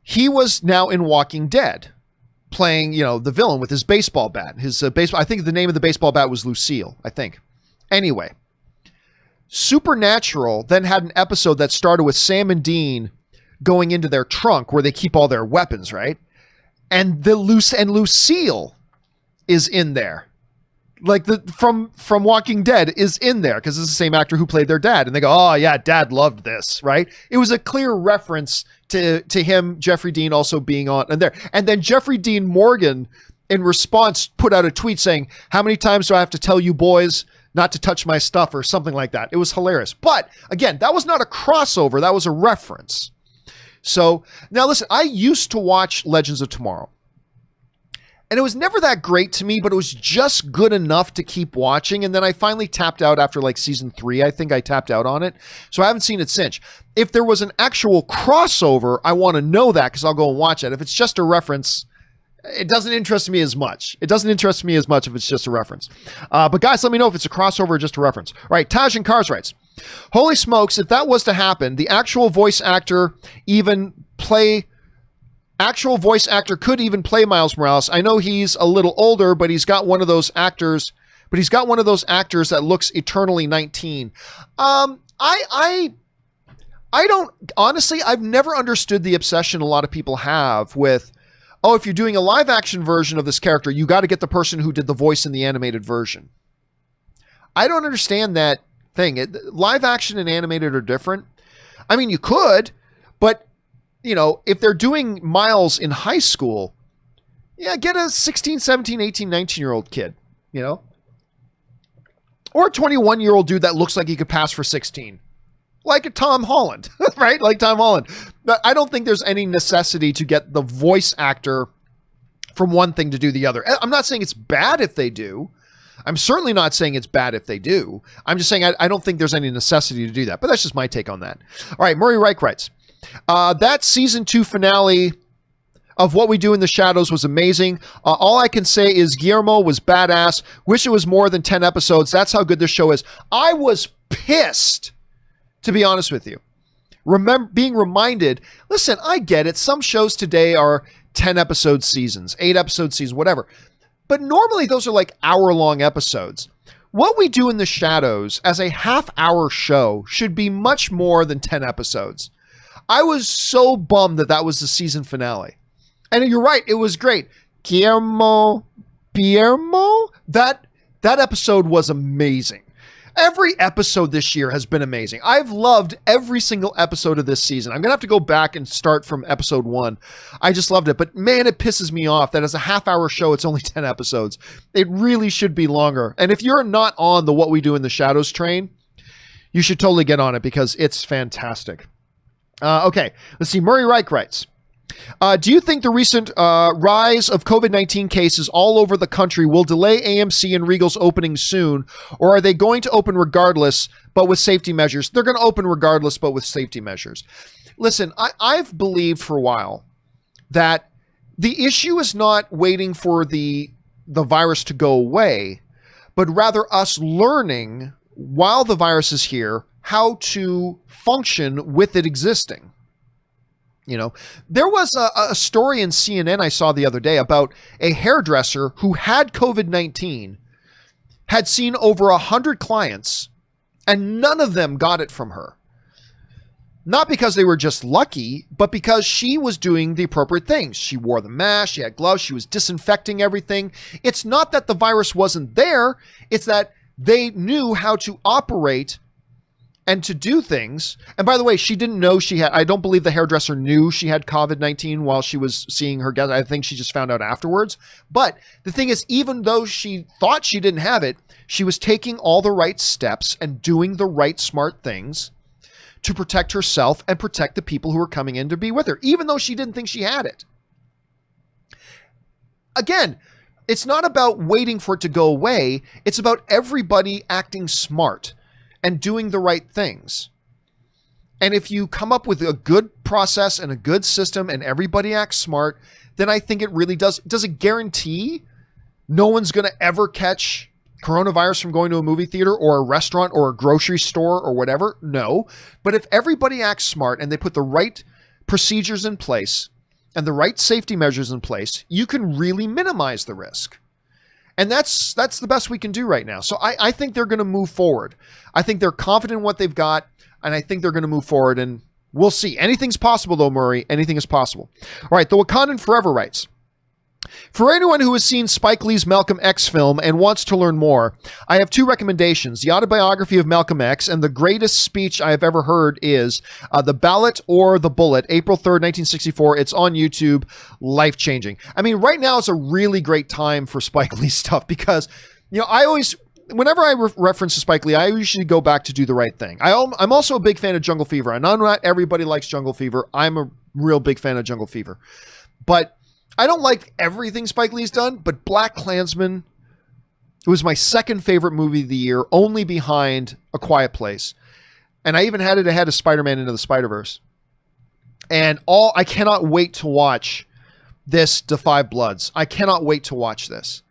he was now in Walking Dead, playing, the villain with his baseball bat. His baseball. I think the name of the baseball bat was Lucille, I think. Anyway, Supernatural then had an episode that started with Sam and Dean going into their trunk where they keep all their weapons, right? And Lucille is in there. Like from Walking Dead is in there because it's the same actor who played their dad. And they go, oh yeah, dad loved this, right? It was a clear reference to him, Jeffrey Dean also being on and there. And then Jeffrey Dean Morgan in response put out a tweet saying, how many times do I have to tell you boys not to touch my stuff or something like that? It was hilarious. But again, that was not a crossover. That was a reference. So now listen, I used to watch Legends of Tomorrow. And it was never that great to me, but it was just good enough to keep watching. And then I finally tapped out after like season 3. I think I tapped out on it. So I haven't seen it since. If there was an actual crossover, I want to know that because I'll go and watch it. If it's just a reference, it doesn't interest me as much. It doesn't interest me as much if it's just a reference. But guys, let me know if it's a crossover or just a reference. All right, Taj and Cars writes, holy smokes, if that was to happen, the actual voice actor could even play Miles Morales. I know he's a little older, but he's got one of those actors that looks eternally 19. I don't, honestly, I've never understood the obsession a lot of people have with, oh, if you're doing a live action version of this character, you got to get the person who did the voice in the animated version. I don't understand that thing. Live action and animated are different. I mean, you could, but you know, if they're doing Miles in high school, yeah, get a 16, 17, 18, 19-year-old kid, you know? Or a 21-year-old dude that looks like he could pass for 16. Like a Tom Holland, right? Like Tom Holland. But I don't think there's any necessity to get the voice actor from one thing to do the other. I'm not saying it's bad if they do. I'm certainly not saying it's bad if they do. I'm just saying I don't think there's any necessity to do that. But that's just my take on that. All right, Murray Reich writes, that season 2 finale of What We Do in the Shadows was amazing. All I can say is Guillermo was badass. Wish it was more than 10 episodes. That's how good this show is. I was pissed, to be honest with you. Being reminded, listen, I get it. Some shows today are 10 episode seasons, 8 episode seasons, whatever. But normally those are like hour-long episodes. What We Do in the Shadows as a half-hour show should be much more than 10 episodes. I was so bummed that was the season finale. And you're right, it was great. Guillermo, that episode was amazing. Every episode this year has been amazing. I've loved every single episode of this season. I'm going to have to go back and start from episode 1. I just loved it. But man, it pisses me off that as a half-hour show, it's only 10 episodes. It really should be longer. And if you're not on the What We Do in the Shadows train, you should totally get on it because it's fantastic. Okay, let's see. Murray Reich writes, do you think the recent rise of COVID-19 cases all over the country will delay AMC and Regal's opening soon, or are they going to open regardless, but with safety measures? They're going to open regardless, but with safety measures. Listen, I've believed for a while that the issue is not waiting for the virus to go away, but rather us learning while the virus is here how to function with it existing. You know, there was a story in CNN I saw the other day about a hairdresser who had COVID-19, had seen over 100 clients, and none of them got it from her. Not because they were just lucky, but because she was doing the appropriate things. She wore the mask, she had gloves, she was disinfecting everything. It's not that the virus wasn't there, it's that they knew how to operate and to do things. And by the way, she didn't know she had, I don't believe the hairdresser knew she had COVID-19 while she was seeing her guest. I think she just found out afterwards. But the thing is, even though she thought she didn't have it, she was taking all the right steps and doing the right smart things to protect herself and protect the people who were coming in to be with her, even though she didn't think she had it. Again, it's not about waiting for it to go away. It's about everybody acting smart and doing the right things. And if you come up with a good process and a good system and everybody acts smart, then I think it really does. Does it guarantee no one's going to ever catch coronavirus from going to a movie theater or a restaurant or a grocery store or whatever? No. But if everybody acts smart and they put the right procedures in place and the right safety measures in place, you can really minimize the risk. And that's the best we can do right now. So I think they're going to move forward. I think they're confident in what they've got, and I think they're going to move forward, and we'll see. Anything's possible, though, Murray. Anything is possible. All right, the Wakandan Forever writes, for anyone who has seen Spike Lee's Malcolm X film and wants to learn more, I have 2 recommendations. The autobiography of Malcolm X and the greatest speech I have ever heard is The Ballot or the Bullet, April 3rd, 1964. It's on YouTube. Life-changing. I mean, right now is a really great time for Spike Lee stuff because, you know, I always, whenever I reference to Spike Lee, I usually go back to Do the Right Thing. I'm also a big fan of Jungle Fever. I know not everybody likes Jungle Fever. I'm a real big fan of Jungle Fever. But I don't like everything Spike Lee's done, but BlacKkKlansman, it was my second favorite movie of the year, only behind A Quiet Place. And I even had it ahead of Spider-Man Into the Spider-Verse. And I cannot wait to watch this Da 5 Bloods. I cannot wait to watch this.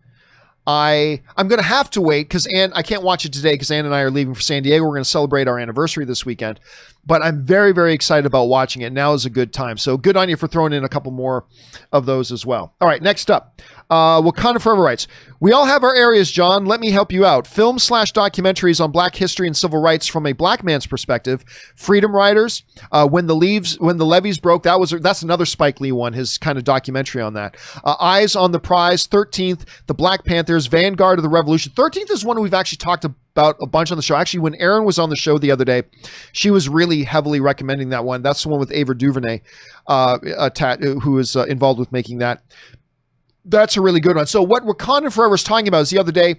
I'm going to have to wait because I can't watch it today because Ann and I are leaving for San Diego. We're going to celebrate our anniversary this weekend. But I'm very, very excited about watching it. Now is a good time. So good on you for throwing in a couple more of those as well. All right, next up. Wakanda Forever writes, we all have our areas, John. Let me help you out. Film/documentaries on Black history and civil rights from a Black man's perspective. Freedom Riders, When the Levees Broke. That's another Spike Lee one, his kind of documentary on that. Eyes on the Prize, 13th, The Black Panthers, Vanguard of the Revolution. 13th is one we've actually talked about a bunch on the show. Actually, when Erin was on the show the other day, she was really heavily recommending that one. That's the one with Ava DuVernay, who is involved with making that. That's a really good one. So what Wakanda Forever is talking about is the other day,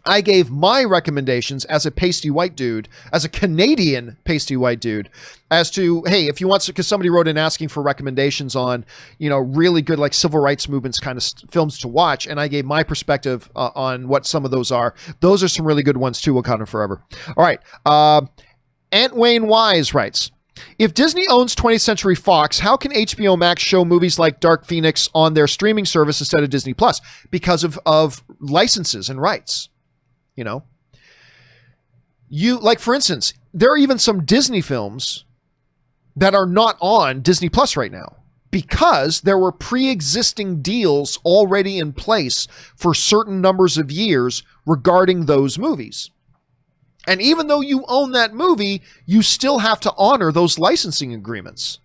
I gave my recommendations as a pasty white dude, as a Canadian pasty white dude, as to, hey, if you want to, because somebody wrote in asking for recommendations on, really good like civil rights movements kind of films to watch. And I gave my perspective on what some of those are. Those are some really good ones too, Wakanda Forever. All right. Ant Wayne Wise writes, if Disney owns 20th Century Fox, how can HBO Max show movies like Dark Phoenix on their streaming service instead of Disney Plus? Because of licenses and rights. For instance, there are even some Disney films that are not on Disney Plus right now because there were pre-existing deals already in place for certain numbers of years regarding those movies. And even though you own that movie, you still have to honor those licensing agreements.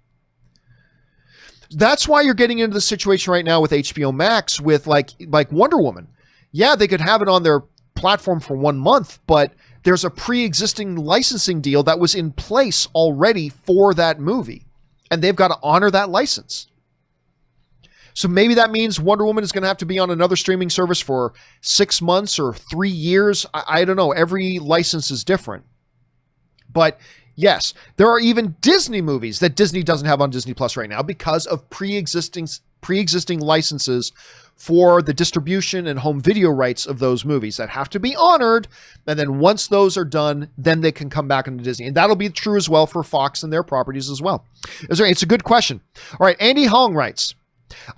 That's why you're getting into the situation right now with HBO Max with like Wonder Woman. Yeah, they could have it on their platform for 1 month, but there's a pre-existing licensing deal that was in place already for that movie, and they've got to honor that license. So maybe that means Wonder Woman is going to have to be on another streaming service for 6 months or 3 years. I don't know. Every license is different. But yes, there are even Disney movies that Disney doesn't have on Disney Plus right now because of pre-existing licenses for the distribution and home video rights of those movies that have to be honored. And then once those are done, then they can come back into Disney. And that'll be true as well for Fox and their properties as well. It's a good question. All right. Andy Hong writes,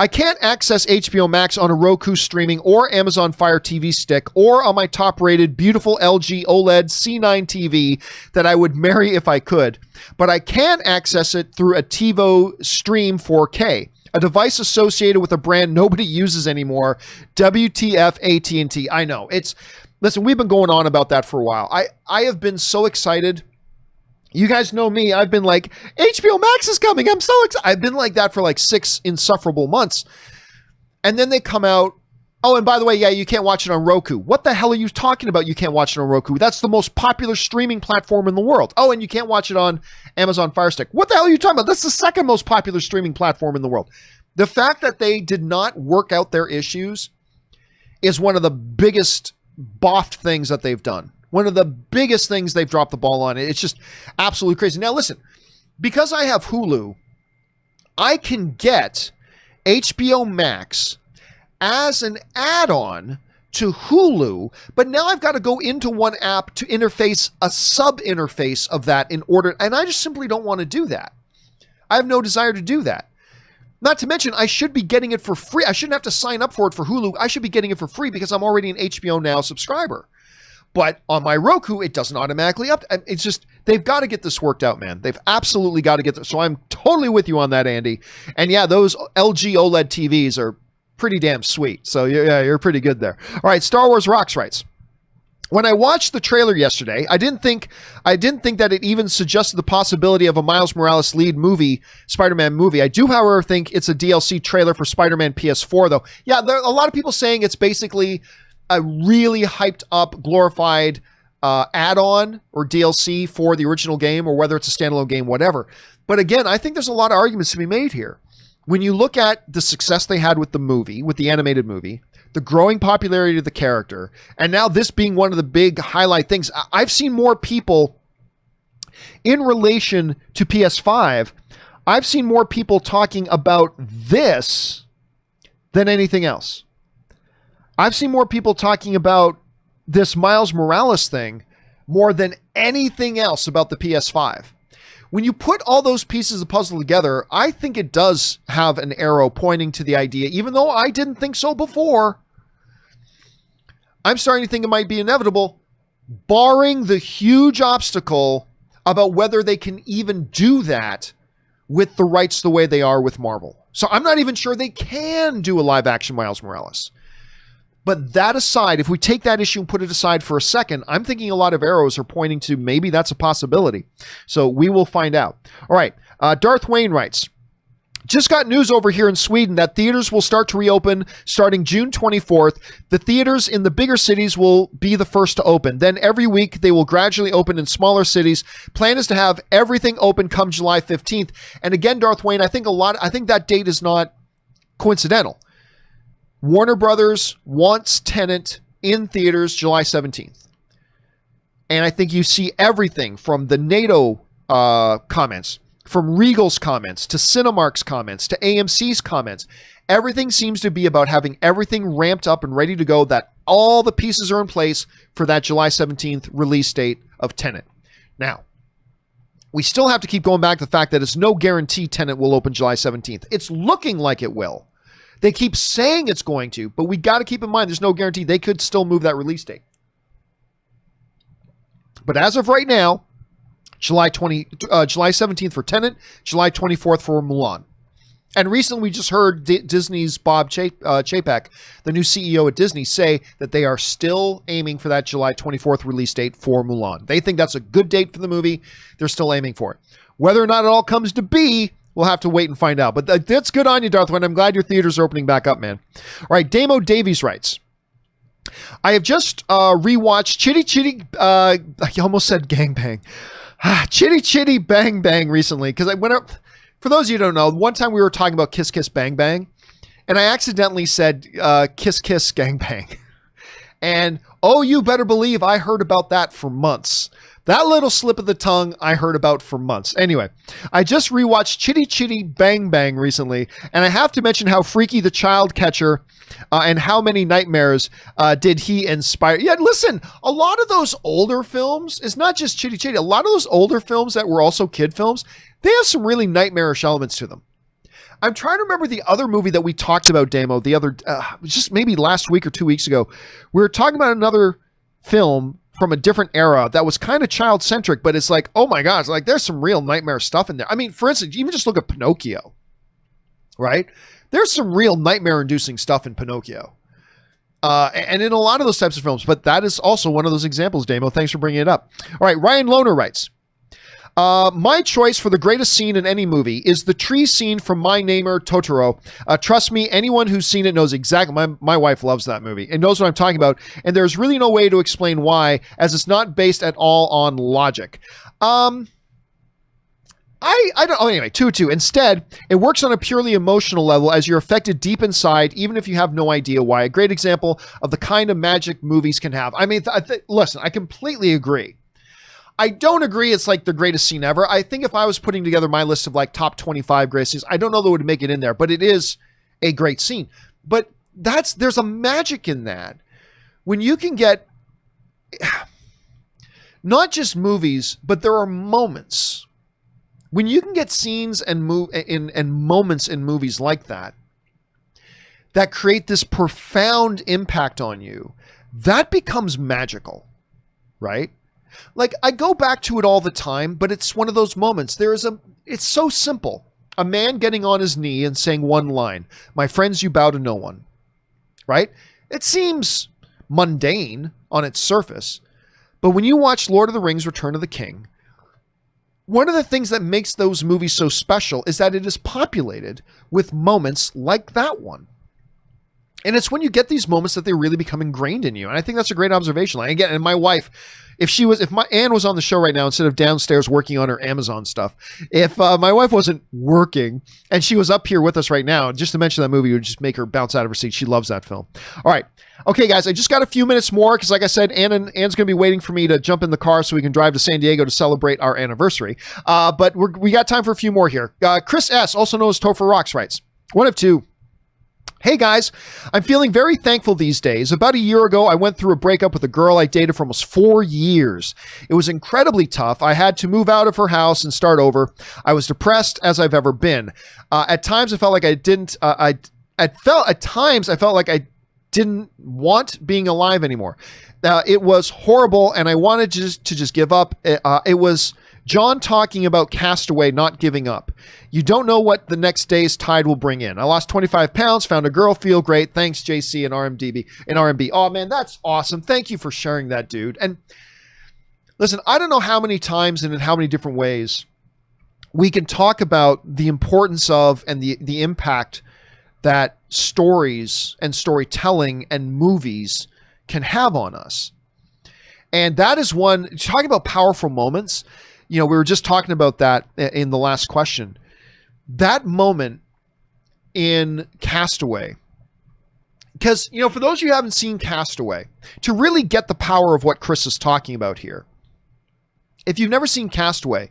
I can't access HBO Max on a Roku streaming or Amazon Fire TV stick or on my top-rated, beautiful LG OLED C9 TV that I would marry if I could, but I can access it through a TiVo Stream 4K, a device associated with a brand nobody uses anymore, WTF AT&T. I know. Listen, we've been going on about that for a while. I have been so excited. You guys know me. I've been like, HBO Max is coming. I'm so excited. I've been like that for like 6 insufferable months. And then they come out. Oh, and by the way, yeah, you can't watch it on Roku. What the hell are you talking about? You can't watch it on Roku. That's the most popular streaming platform in the world. Oh, and you can't watch it on Amazon Fire Stick. What the hell are you talking about? That's the second most popular streaming platform in the world. The fact that they did not work out their issues is one of the biggest boffed things that they've done. One of the biggest things they've dropped the ball on. It's just absolutely crazy. Now, listen, because I have Hulu, I can get HBO Max as an add-on to Hulu, but now I've got to go into one app to interface a sub-interface of that in order, and I just simply don't want to do that. I have no desire to do that. Not to mention, I should be getting it for free. I shouldn't have to sign up for it for Hulu. I should be getting it for free because I'm already an HBO Now subscriber. But on my Roku, it doesn't automatically up. It's just, they've got to get this worked out, man. They've absolutely got to get this. So I'm totally with you on that, Andy. And yeah, those LG OLED TVs are pretty damn sweet. So yeah, you're pretty good there. All right, Star Wars Rocks writes, when I watched the trailer yesterday, I didn't think that it even suggested the possibility of a Miles Morales lead movie, Spider-Man movie. I do, however, think it's a DLC trailer for Spider-Man PS4, though. Yeah, there are a lot of people saying it's basically a really hyped up, glorified add-on or DLC for the original game, or whether it's a standalone game, whatever. But again, I think there's a lot of arguments to be made here. When you look at the success they had with the movie, with the animated movie, the growing popularity of the character, and now this being one of the big highlight things, I've seen more people in relation to PS5, I've seen more people talking about this than anything else. I've seen more people talking about this Miles Morales thing more than anything else about the PS5. When you put all those pieces of the puzzle together, I think it does have an arrow pointing to the idea, even though I didn't think so before. I'm starting to think it might be inevitable, barring the huge obstacle about whether they can even do that with the rights the way they are with Marvel. So I'm not even sure they can do a live action Miles Morales. But that aside, if we take that issue and put it aside for a second, I'm thinking a lot of arrows are pointing to maybe that's a possibility. So we will find out. All right. Darth Wayne writes, just got news over here in Sweden that theaters will start to reopen starting June 24th. The theaters in the bigger cities will be the first to open. Then every week they will gradually open in smaller cities. Plan is to have everything open come July 15th. And again, Darth Wayne, I think that date is not coincidental. Warner Brothers wants Tenet in theaters July 17th. And I think you see everything from the NATO comments, from Regal's comments, to Cinemark's comments, to AMC's comments. Everything seems to be about having everything ramped up and ready to go, that all the pieces are in place for that July 17th release date of Tenet. Now, we still have to keep going back to the fact that it's no guarantee Tenet will open July 17th. It's looking like it will. They keep saying it's going to, but we got to keep in mind there's no guarantee. They could still move that release date. But as of right now, July 17th for Tenet, July 24th for Mulan. And recently we just heard Disney's Bob Chapek, the new CEO at Disney, say that they are still aiming for that July 24th release date for Mulan. They think that's a good date for the movie. They're still aiming for it. Whether or not it all comes to be, we'll have to wait and find out. But that's good on you, Darth Wayne. I'm glad your theaters are opening back up, man. All right, Damo Davies writes, I have just rewatched Chitty Chitty, I almost said Gangbang. Chitty Chitty Bang Bang recently, because I went up, for those of you who don't know, one time we were talking about Kiss Kiss Bang Bang, and I accidentally said Kiss Kiss Gang Bang. And oh, you better believe I heard about that for months. That little slip of the tongue I heard about for months. Anyway, I just rewatched Chitty Chitty Bang Bang recently, and I have to mention how freaky the child catcher and how many nightmares did he inspire. Yeah, listen, a lot of those older films, it's not just Chitty Chitty, a lot of those older films that were also kid films, they have some really nightmarish elements to them. I'm trying to remember the other movie that we talked about, Damo, the other, just maybe last week or 2 weeks ago. We were talking about another film from a different era that was kind of child-centric, but it's like, oh my gosh, like there's some real nightmare stuff in there. I mean, for instance, even just look at Pinocchio, right? There's some real nightmare-inducing stuff in Pinocchio. And in a lot of those types of films, but that is also one of those examples, Damo. Thanks for bringing it up. All right, Ryan Lohner writes, my choice for the greatest scene in any movie is the tree scene from My Neighbor Totoro. Trust me, anyone who's seen it knows exactly. My wife loves that movie and knows what I'm talking about. And there's really no way to explain why, as it's not based at all on logic. I don't. Oh, anyway, 2-2. Instead, it works on a purely emotional level as you're affected deep inside, even if you have no idea why. A great example of the kind of magic movies can have. I mean, listen, I completely agree. I don't agree it's like the greatest scene ever. I think if I was putting together my list of like top 25 greatest scenes, I don't know that would make it in there, but it is a great scene. But there's a magic in that. When you can get not just movies, but there are moments. When you can get scenes and moments in movies like that create this profound impact on you, that becomes magical, right? Like, I go back to it all the time, but it's one of those moments. It's so simple. A man getting on his knee and saying one line, "My friends, you bow to no one," right? It seems mundane on its surface, but when you watch Lord of the Rings, Return of the King, one of the things that makes those movies so special is that it is populated with moments like that one. And it's when you get these moments that they really become ingrained in you. And I think that's a great observation. Like, again, and my wife, if my Anne was on the show right now instead of downstairs working on her Amazon stuff, if my wife wasn't working and she was up here with us right now, just to mention that movie would just make her bounce out of her seat. She loves that film. All right. Okay, guys, I just got a few minutes more because, like I said, Anne's going to be waiting for me to jump in the car so we can drive to San Diego to celebrate our anniversary. But we got time for a few more here. Chris S., also known as Topher Rocks, writes, one of two. Hey guys, I'm feeling very thankful these days. About a year ago, I went through a breakup with a girl I dated for almost 4 years. It was incredibly tough. I had to move out of her house and start over. I was depressed as I've ever been. At times, I felt like I didn't. At times, I felt like I didn't want being alive anymore. It was horrible, and I wanted to just give up. It was John talking about Castaway, not giving up. You don't know what the next day's tide will bring in. I lost 25 pounds, found a girl, feel great. Thanks, JC and RMB. Oh man, that's awesome. Thank you for sharing that, dude. And listen, I don't know how many times and in how many different ways we can talk about the importance of and the impact that stories and storytelling and movies can have on us. And that is one, talking about powerful moments. We were just talking about that in the last question. That moment in Castaway, because, for those of you who haven't seen Castaway, to really get the power of what Chris is talking about here, if you've never seen Castaway,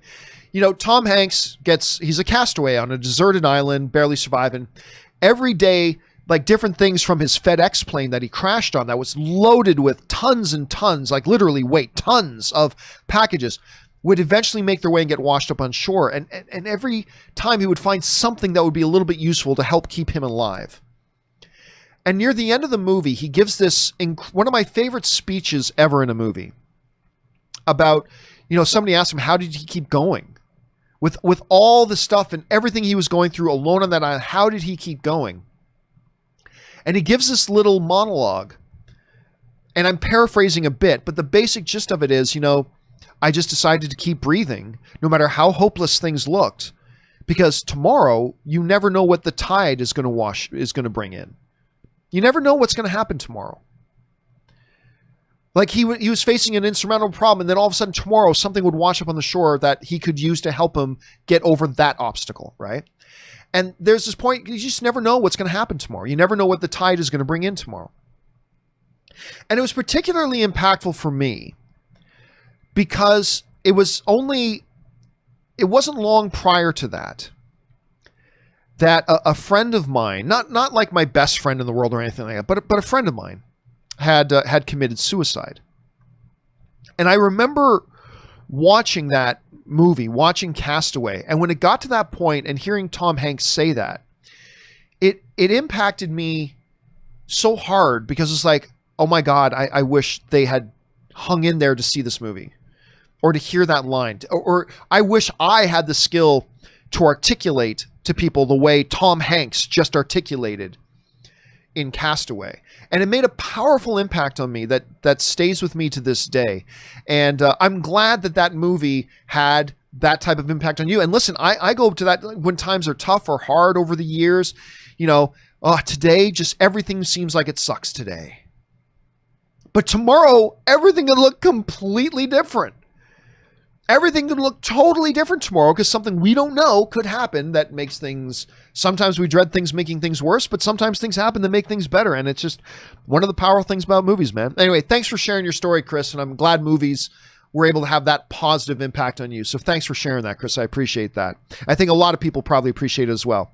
Tom Hanks he's a castaway on a deserted island, barely surviving. Every day, like different things from his FedEx plane that he crashed on that was loaded with tons and tons, like literally tons of packages, would eventually make their way and get washed up on shore. And every time he would find something that would be a little bit useful to help keep him alive. And near the end of the movie, he gives this, one of my favorite speeches ever in a movie about, somebody asked him, how did he keep going? With all the stuff and everything he was going through alone on that island, how did he keep going? And he gives this little monologue. And I'm paraphrasing a bit, but the basic gist of it is, I just decided to keep breathing no matter how hopeless things looked, because tomorrow you never know what the tide is going to bring in. You never know what's going to happen tomorrow. Like he was facing an insurmountable problem, and then all of a sudden tomorrow something would wash up on the shore that he could use to help him get over that obstacle, right? And there's this point, you just never know what's going to happen tomorrow. You never know what the tide is going to bring in tomorrow. And it was particularly impactful for me because it wasn't long prior to that a friend of mine, not like my best friend in the world or anything like that, but a friend of mine had committed suicide. And I remember watching that movie, watching Castaway, and when it got to that point and hearing Tom Hanks say that, it impacted me so hard because it's like, oh my God, I wish they had hung in there to see this movie or to hear that line, or I wish I had the skill to articulate to people the way Tom Hanks just articulated in Castaway. And it made a powerful impact on me that stays with me to this day. And I'm glad that movie had that type of impact on you. And listen, I go to that when times are tough or hard over the years, today just everything seems like it sucks today. But tomorrow, everything could look completely different. Everything could look totally different tomorrow because something we don't know could happen that makes things, sometimes we dread things making things worse, but sometimes things happen that make things better. And it's just one of the powerful things about movies, man. Anyway, thanks for sharing your story, Chris. And I'm glad movies were able to have that positive impact on you. So thanks for sharing that, Chris. I appreciate that. I think a lot of people probably appreciate it as well.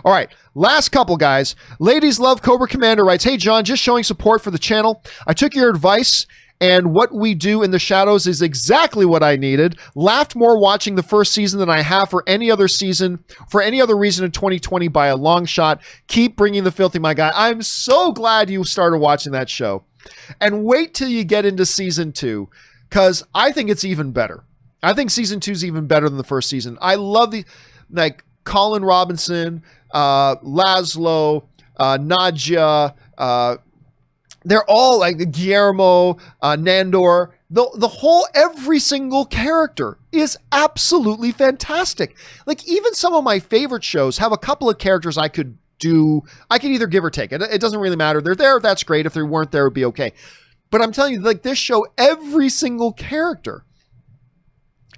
All right, last couple, guys. Ladies Love Cobra Commander writes, hey, John, just showing support for the channel. I took your advice, and what we do in the shadows is exactly what I needed. Laughed more watching the first season than I have for any other reason in 2020 by a long shot. Keep bringing the filthy, my guy. I'm so glad you started watching that show. And wait till you get into season 2, because I think it's even better. I think season 2 is even better than the first season. I love Colin Robinson, Laszlo, Nadja, they're all like Guillermo, Nandor, every single character is absolutely fantastic. Like even some of my favorite shows have a couple of characters I could either give or take. It doesn't really matter. They're there, that's great. If they weren't there, it'd be okay. But I'm telling you, like this show, every single character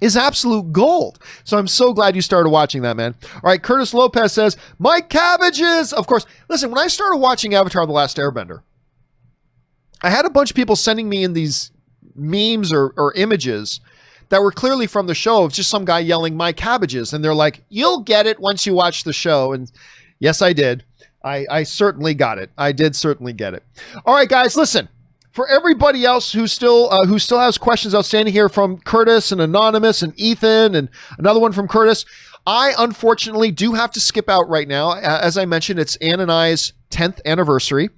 is absolute gold. So I'm so glad you started watching that, man. All right, Curtis Lopez says, my cabbages. Of course, listen, when I started watching Avatar: The Last Airbender, I had a bunch of people sending me in these memes or images that were clearly from the show of just some guy yelling, my cabbages. And they're like, you'll get it once you watch the show. And yes, I did. I certainly got it. I did certainly get it. All right, guys, listen. For everybody else who still has questions outstanding here from Curtis and Anonymous and Ethan and another one from Curtis, I unfortunately do have to skip out right now. As I mentioned, it's Ann and I's 10th anniversary.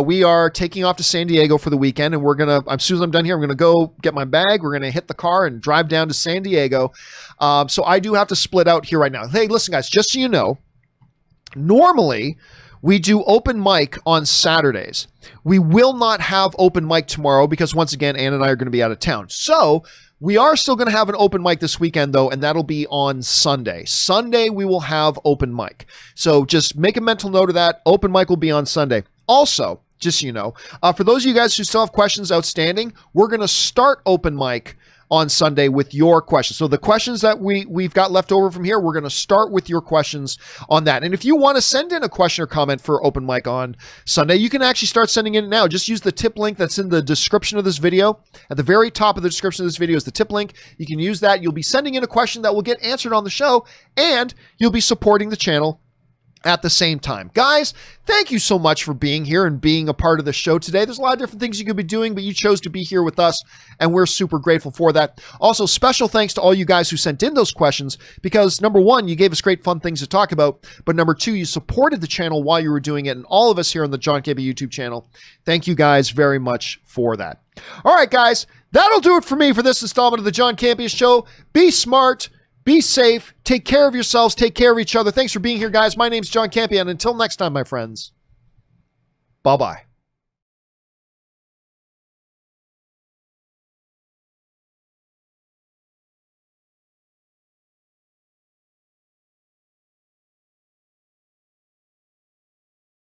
We are taking off to San Diego for the weekend, and as soon as I'm done here, I'm gonna go get my bag. We're gonna hit the car and drive down to San Diego. So I do have to split out here right now. Hey, listen, guys, just so you know, normally we do open mic on Saturdays. We will not have open mic tomorrow because, once again, Ann and I are going to be out of town. So we are still going to have an open mic this weekend, though, and that'll be on Sunday. Sunday, we will have open mic. So just make a mental note of that. Open mic will be on Sunday. Also, just so you know, for those of you guys who still have questions outstanding, we're going to start open mic on Sunday with your questions. So the questions that we've got left over from here, we're going to start with your questions on that. And if you want to send in a question or comment for open mic on Sunday, you can actually start sending in now. Just use the tip link that's in the description of this video. At the very top of the description of this video is the tip link. You can use that. You'll be sending in a question that will get answered on the show, and you'll be supporting the channel at the same time. Guys, thank you so much for being here and being a part of the show today. There's a lot of different things you could be doing, but you chose to be here with us, and we're super grateful for that. Also, special thanks to all you guys who sent in those questions, because number one, you gave us great fun things to talk about, but number two, you supported the channel while you were doing it, and all of us here on the John Campea YouTube channel, thank you guys very much for that. All right, guys, that'll do it for me for this installment of the John Campea Show. Be smart, be safe, take care of yourselves, take care of each other. Thanks for being here, guys. My name's John Campea, and until next time, my friends, bye-bye.